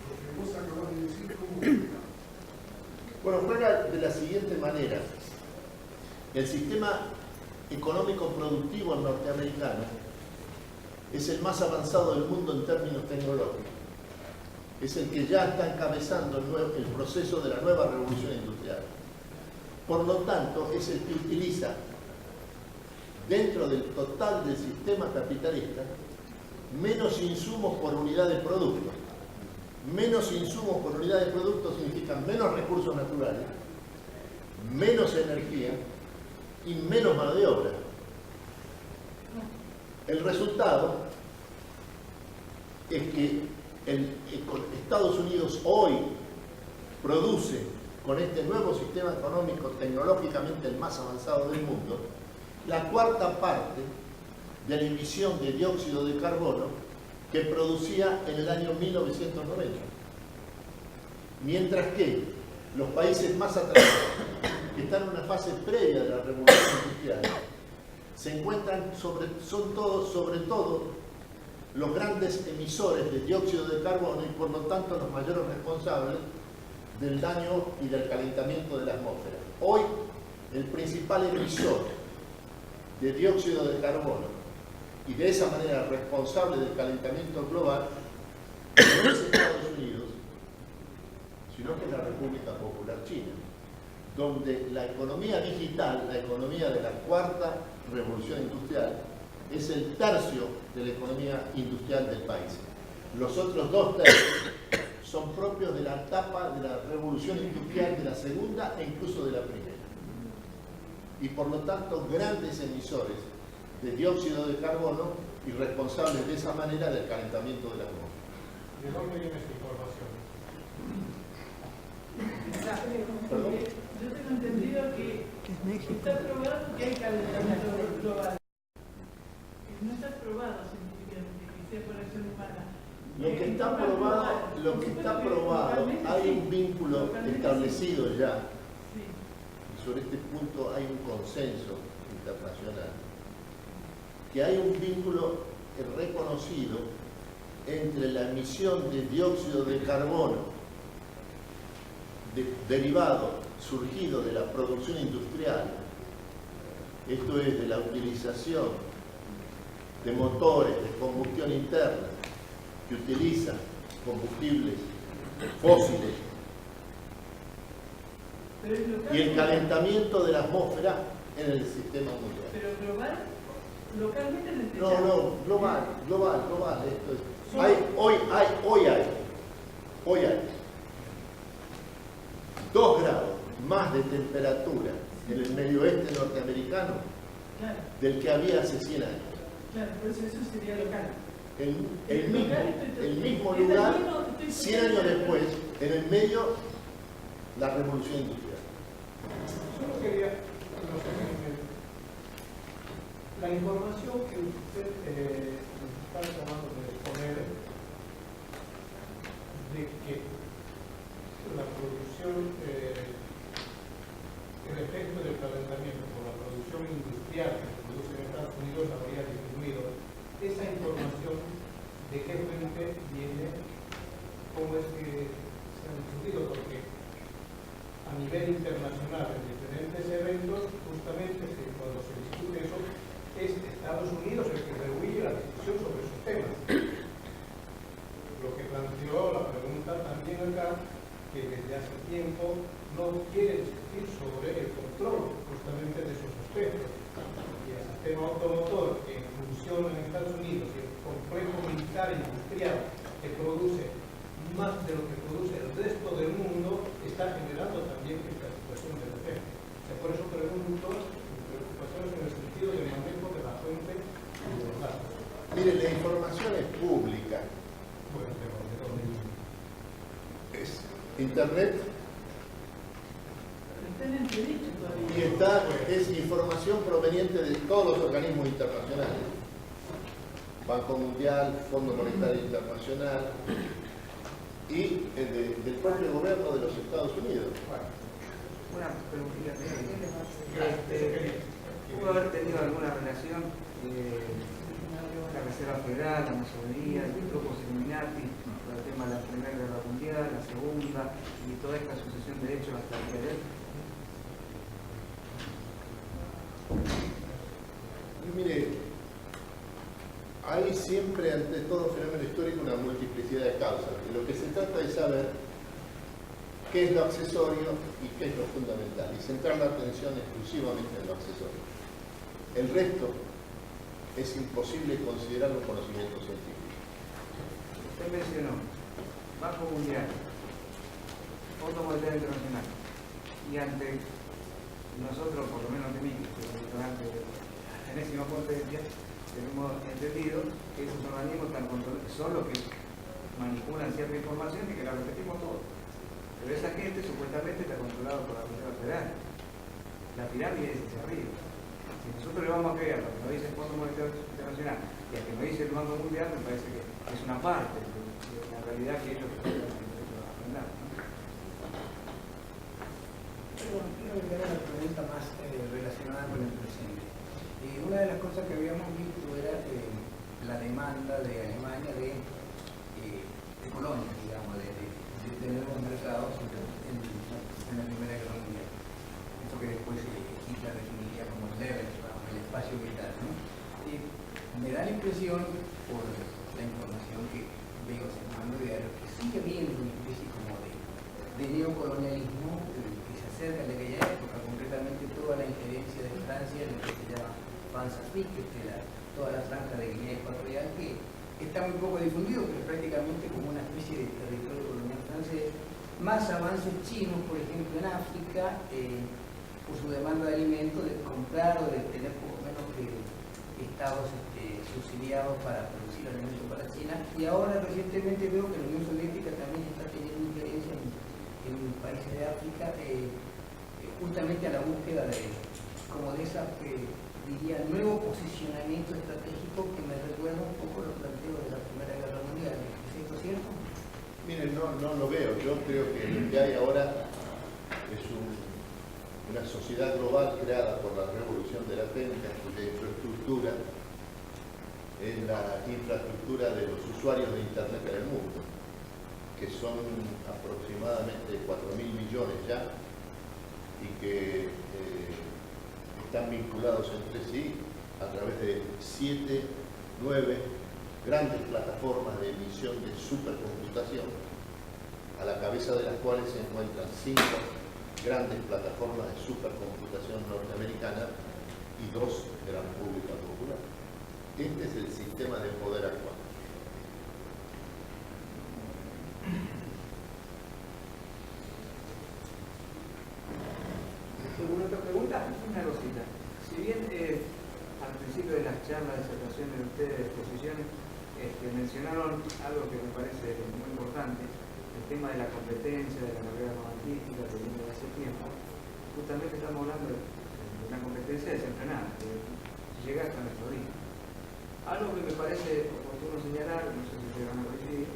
lo que vos acabas de decir, ¿cómo juega? Bueno, juega de la siguiente manera. El sistema económico productivo norteamericano es el más avanzado del mundo en términos tecnológicos. Es el que ya está encabezando el proceso de la nueva revolución industrial. Por lo tanto, es el que utiliza, dentro del total del sistema capitalista, menos insumos por unidad de producto. Menos insumos por unidad de producto significan menos recursos naturales, menos energía y menos mano de obra. El resultado es que Estados Unidos hoy produce, con este nuevo sistema económico tecnológicamente el más avanzado del mundo, la cuarta parte de la emisión de dióxido de carbono que producía en el año 1990. Mientras que los países más atrasados, que están en una fase previa de la revolución industrial, se encuentran sobre todo los grandes emisores de dióxido de carbono y por lo tanto los mayores responsables del daño y del calentamiento de la atmósfera. Hoy, el principal emisor de dióxido de carbono y de esa manera responsable del calentamiento global no es Estados Unidos, sino que es la República Popular China, donde la economía digital, la economía de la cuarta revolución industrial, es el tercio de la economía industrial del país. Los otros 2 tercios son propios de la etapa de la revolución industrial de la segunda e incluso de la primera. Y por lo tanto, grandes emisores de dióxido de carbono y responsables de esa manera del calentamiento de la atmósfera. ¿De dónde viene esa información? ¿Perdón? Yo tengo entendido que Es México. está probado que hay calentamiento global. No está probado científicamente que sea por acción humana. Lo que está probado, hay un vínculo establecido ya. Sí. Y sobre este punto hay un consenso internacional, que hay un vínculo reconocido entre la emisión de dióxido de carbono derivado, surgido de la producción industrial, esto es, de la utilización de motores de combustión interna que utilizan combustibles fósiles y el calentamiento de la atmósfera en el sistema mundial. Pero global, localmente en el No, techado. no, global. Esto es, hoy hay 2 grados más de temperatura en el medio oeste norteamericano Claro, del que había hace 100 años. claro, por eso sería local. El mismo lugar, 100 años después, en el medio, la revolución industrial. Solo quería, no sé, la información que usted está tratando de exponer de que la producción, el efecto del calentamiento por la producción industrial que se produce en Estados Unidos habría disminuido. Esa información, ¿de qué fuente viene? ¿Cómo es que se ha discutido? Porque a nivel internacional, en diferentes eventos, justamente cuando se discute eso, es Estados Unidos el que rehuye la discusión sobre esos temas. Lo que planteó la pregunta también acá, que desde hace tiempo no quiere discutir sobre el control justamente de esos aspectos. Y el sistema automotor que funciona en Estados Unidos y el complejo militar e industrial que produce más de lo que produce el resto del mundo está generando también esta situación de defensa. Por eso pregunto preocupaciones en el sentido del manejo de la fuente y de los datos. Mire, la información es pública. Bueno, pero ¿de dónde viene? Es Internet Está en entredicho todavía. y es información proveniente de todos los organismos internacionales. Banco Mundial, Fondo Monetario Internacional y del propio gobierno de los Estados Unidos. Una preguntita. ¿Pudo haber tenido alguna relación la Reserva Federal, la masonería, los grupos Illuminati, con el tema de la Primera Guerra Mundial, la Segunda y toda esta sucesión de hechos hasta el día de hoy? Y mire, hay siempre ante todo fenómeno histórico una multiplicidad de causas. Y lo que se trata es saber qué es lo accesorio y qué es lo fundamental, y centrar la atención exclusivamente en lo accesorio. El resto es imposible considerarlo conocimiento científico. Usted mencionó Banco Mundial, Fondo Monetario Internacional, y ante nosotros, por lo menos de mí, que soy ignorante de la enésima potencia, tenemos entendido que esos organismos son los que manipulan cierta información y que la repetimos todos. Pero esa gente supuestamente está controlada por la Reserva Federal. La pirámide es hacia arriba. Si nosotros le vamos a creer lo que nos dice el Fondo Monetario internacional y a que no dice el Banco Mundial, me parece que es una parte de la realidad que ellos están aprender. Perdón, quiero agregar una pregunta más relacionada con el presente. Una de las cosas que habíamos visto era la demanda de Alemania de colonias, digamos, de nuevos mercados en la Primera Guerra Mundial. Eso que después Hitler definiría como el espacio vital, ¿no? Me da la impresión, por la información que veo circulando diario, que sigue habiendo una especie como de neocolonialismo que se acerca en aquella época, concretamente toda la injerencia de Francia en lo que se llama Françafrique, que es toda la franja de Guinea Ecuatorial, que está muy poco difundido, pero prácticamente como una especie de territorio colonial francés, más avances chinos, por ejemplo, en África, por su demanda de alimentos, de comprar o de tener poco menos que estados subsidiados para producir alimentos para China, y ahora recientemente veo que la Unión Soviética también está teniendo injerencia en países de África, justamente a la búsqueda de esa, diría, nuevo posicionamiento estratégico que me recuerda un poco los planteos de la Primera Guerra Mundial. ¿Es esto cierto? Miren, no lo veo. Yo creo que lo que hay ahora es una sociedad global creada por la revolución de la técnica, cuya infraestructura es la infraestructura de los usuarios de Internet en el mundo, que son aproximadamente 4.000 millones ya, y que están vinculados entre sí a través de 7, 9 grandes plataformas de emisión de supercomputación, a la cabeza de las cuales se encuentran 5 grandes plataformas de supercomputación norteamericana y 2 de la República Popular. Este es el sistema de poder actual. ¿Alguna otra pregunta? Una cosita. Si bien al principio de las charlas, disertaciones de ustedes, exposiciones, mencionaron algo que me parece muy importante, el tema de la competencia, de la carrera armamentística que viene de hace tiempo. Justamente estamos hablando de una competencia desenfrenada, que llega hasta nuestro día. Algo que me parece oportuno señalar, no sé si ustedes van a coincidir,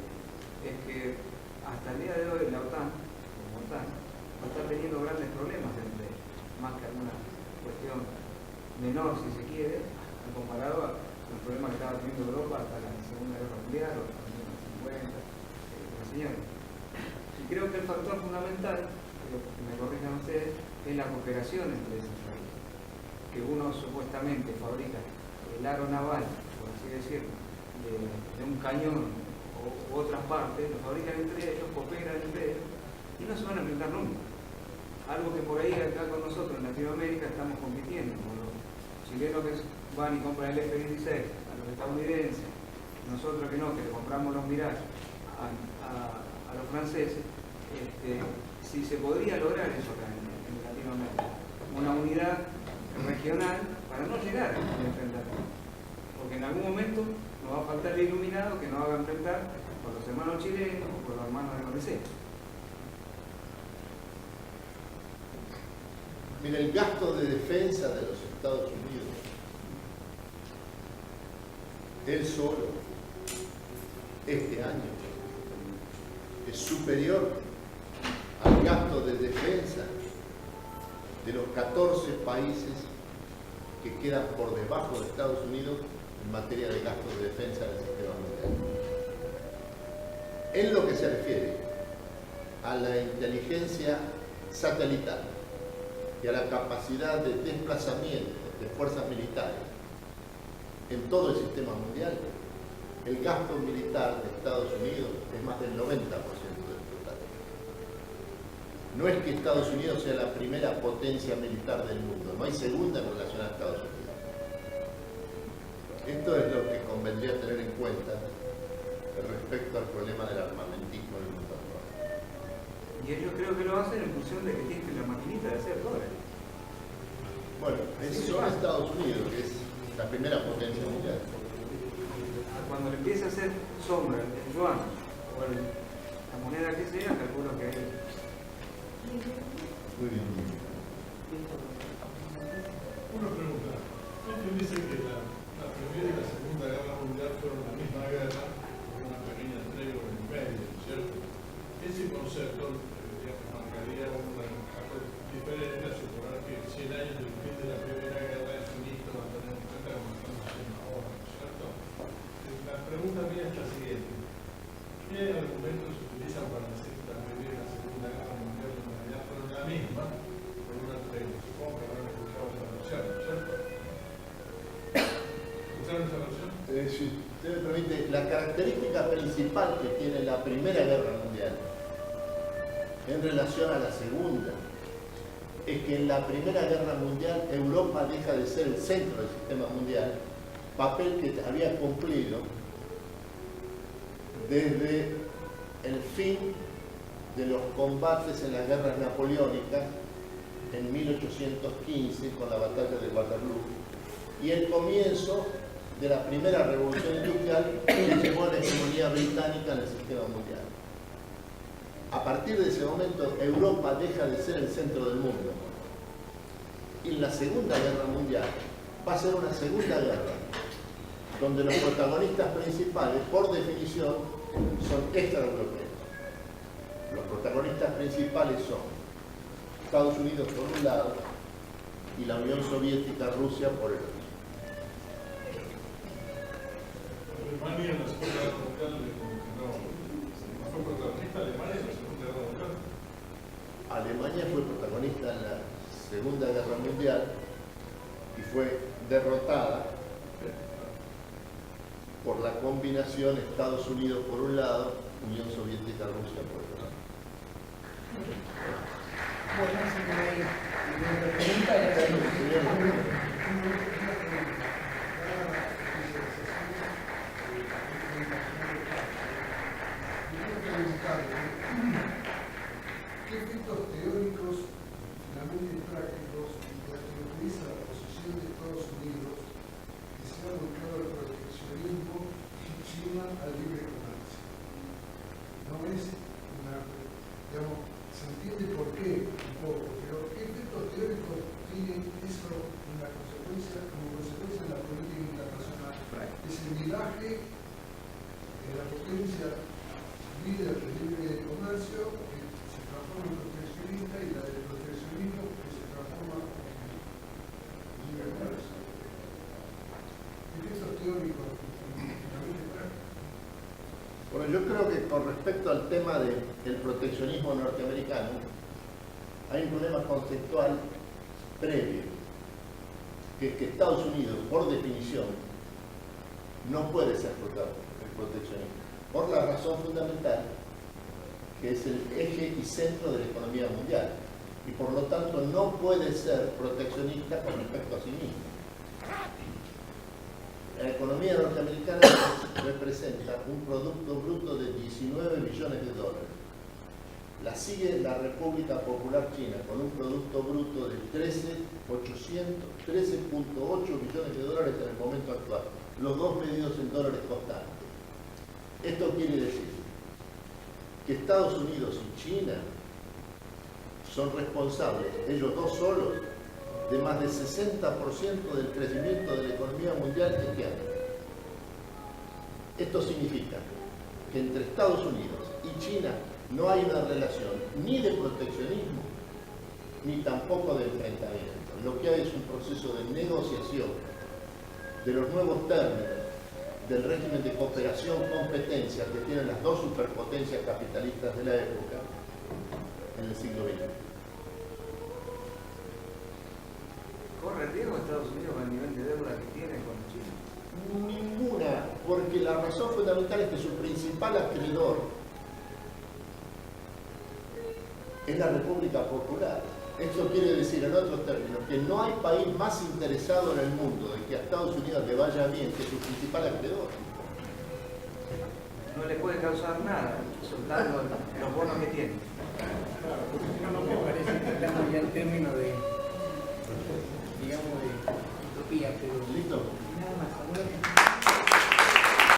es que hasta el día de hoy la OTAN, como OTAN, no está teniendo grandes problemas entre ellos, más que alguna cuestión menor, si se quiere, comparado con el problema que estaba teniendo Europa hasta la Segunda Guerra Mundial o hasta los 50, señores. Y creo que el factor fundamental, que me corrijan ustedes, es la cooperación entre esos países. Que uno supuestamente fabrica el aro naval, por así decirlo, de un cañón u otras partes, lo fabrican entre ellos, cooperan entre ellos y no se van a enfrentar nunca. Algo que por ahí acá con nosotros en Latinoamérica estamos compitiendo, con los chilenos que van y compran el F-16, a los estadounidenses, nosotros que no, que le compramos los Mirage a los franceses, si se podría lograr eso acá en Latinoamérica, una unidad regional para no llegar a enfrentarnos, porque en algún momento nos va a faltar el iluminado que nos haga enfrentar con los hermanos chilenos o con los hermanos de donde sea. Mira, el gasto de defensa de los Estados Unidos, él solo, este año, es superior al gasto de defensa de los 14 países que quedan por debajo de Estados Unidos en materia de gasto de defensa del sistema mundial. En lo que se refiere a la inteligencia satelital y a la capacidad de desplazamiento de fuerzas militares en todo el sistema mundial, el gasto militar de Estados Unidos es más del 90% del total. No es que Estados Unidos sea la primera potencia militar del mundo, no hay segunda en relación a Estados Unidos. Esto es lo que convendría tener en cuenta respecto al problema del armamentismo en el mundo actual. Y ellos creo que lo hacen en función de que tienen la maquinita de hacer dólares. Bueno, eso son Estados Unidos, que es la primera potencia mundial. Cuando le empieza a hacer sombra el yuan o la moneda que sea, calculo que hay. Muy bien. Una pregunta. Usted dice que la Primera y la Segunda Guerra Mundial fueron la misma guerra, con una pequeña tregua en el medio, ¿cierto? Ese concepto, digamos, marcaría una diferente a suponer que 100 años del fin de la Primera Guerra es un hito a tener en cuenta como estamos haciendo ahora, ¿no es cierto? La pregunta mía es la siguiente. ¿Qué argumentos se utilizan para decir que la Primera y la Segunda Guerra Mundial en realidad fueron la misma, con una tregua? Supongo que habrán escuchado esa versión, ¿no es cierto? ¿Escucharon esa versión? Si usted me permite, la característica principal que tiene la Primera Guerra Mundial en relación a la Segunda es que en la Primera Guerra Mundial Europa deja de ser el centro del sistema mundial, papel que había cumplido desde el fin de los combates en las guerras napoleónicas en 1815 con la batalla de Waterloo y el comienzo de la primera revolución industrial que llevó a la hegemonía británica en el sistema mundial. A partir de ese momento, Europa deja de ser el centro del mundo. Y la Segunda Guerra Mundial va a ser una segunda guerra, donde los protagonistas principales, por definición, son extraeuropeos. Los protagonistas principales son Estados Unidos por un lado y la Unión Soviética, Rusia por el otro. Alemania en la Segunda Guerra Mundial no fue protagonista. Alemania en la Segunda Guerra Mundial. Alemania fue protagonista en la Segunda Guerra Mundial y fue derrotada por la combinación Estados Unidos por un lado, Unión Soviética, Rusia por el otro. Bueno, si no hay ninguna pregunta, ¿qué efectos teóricos, finalmente prácticos, caracteriza la posición de Estados Unidos que se ha volcado al proteccionismo y China al libre comercio? No es una, digamos, se entiende por qué un poco, pero ¿qué efectos teóricos tiene eso como consecuencia en la política internacional? Ese viraje de la potencia líder del libre comercio que se transforma en proteccionista y la del proteccionismo que se transforma en libre comercio. Efectos teóricos finalmente prácticos. Bueno, yo creo que con respecto al tema del proteccionismo norteamericano, hay un problema conceptual previo, que es que Estados Unidos, por definición, no puede ser proteccionista, por la razón fundamental que es el eje y centro de la economía mundial, y por lo tanto no puede ser proteccionista con respecto a sí mismo. La economía norteamericana representa un producto bruto de 19 billones de dólares. La sigue la República Popular China con un producto bruto de 13.8 billones de dólares en el momento actual, los dos medidos en dólares constantes. Esto quiere decir que Estados Unidos y China son responsables, ellos dos solos, de más del 60% del crecimiento de la economía mundial este año. Esto significa que entre Estados Unidos y China no hay una relación ni de proteccionismo ni tampoco de enfrentamiento. Lo que hay es un proceso de negociación de los nuevos términos del régimen de cooperación-competencia que tienen las dos superpotencias capitalistas de la época en el siglo XX. ¿Corre riesgo Estados Unidos con el nivel de deuda que tiene con China? Ninguna, porque la razón fundamental es que su principal acreedor es la República Popular. Esto quiere decir, en otros términos, que no hay país más interesado en el mundo de que a Estados Unidos le vaya bien que su principal acreedor. No le puede causar nada soltando los bonos que tiene. Claro, no me parece que estamos ya en términos de, digamos, de utopía, pero ¿Listo? nada más.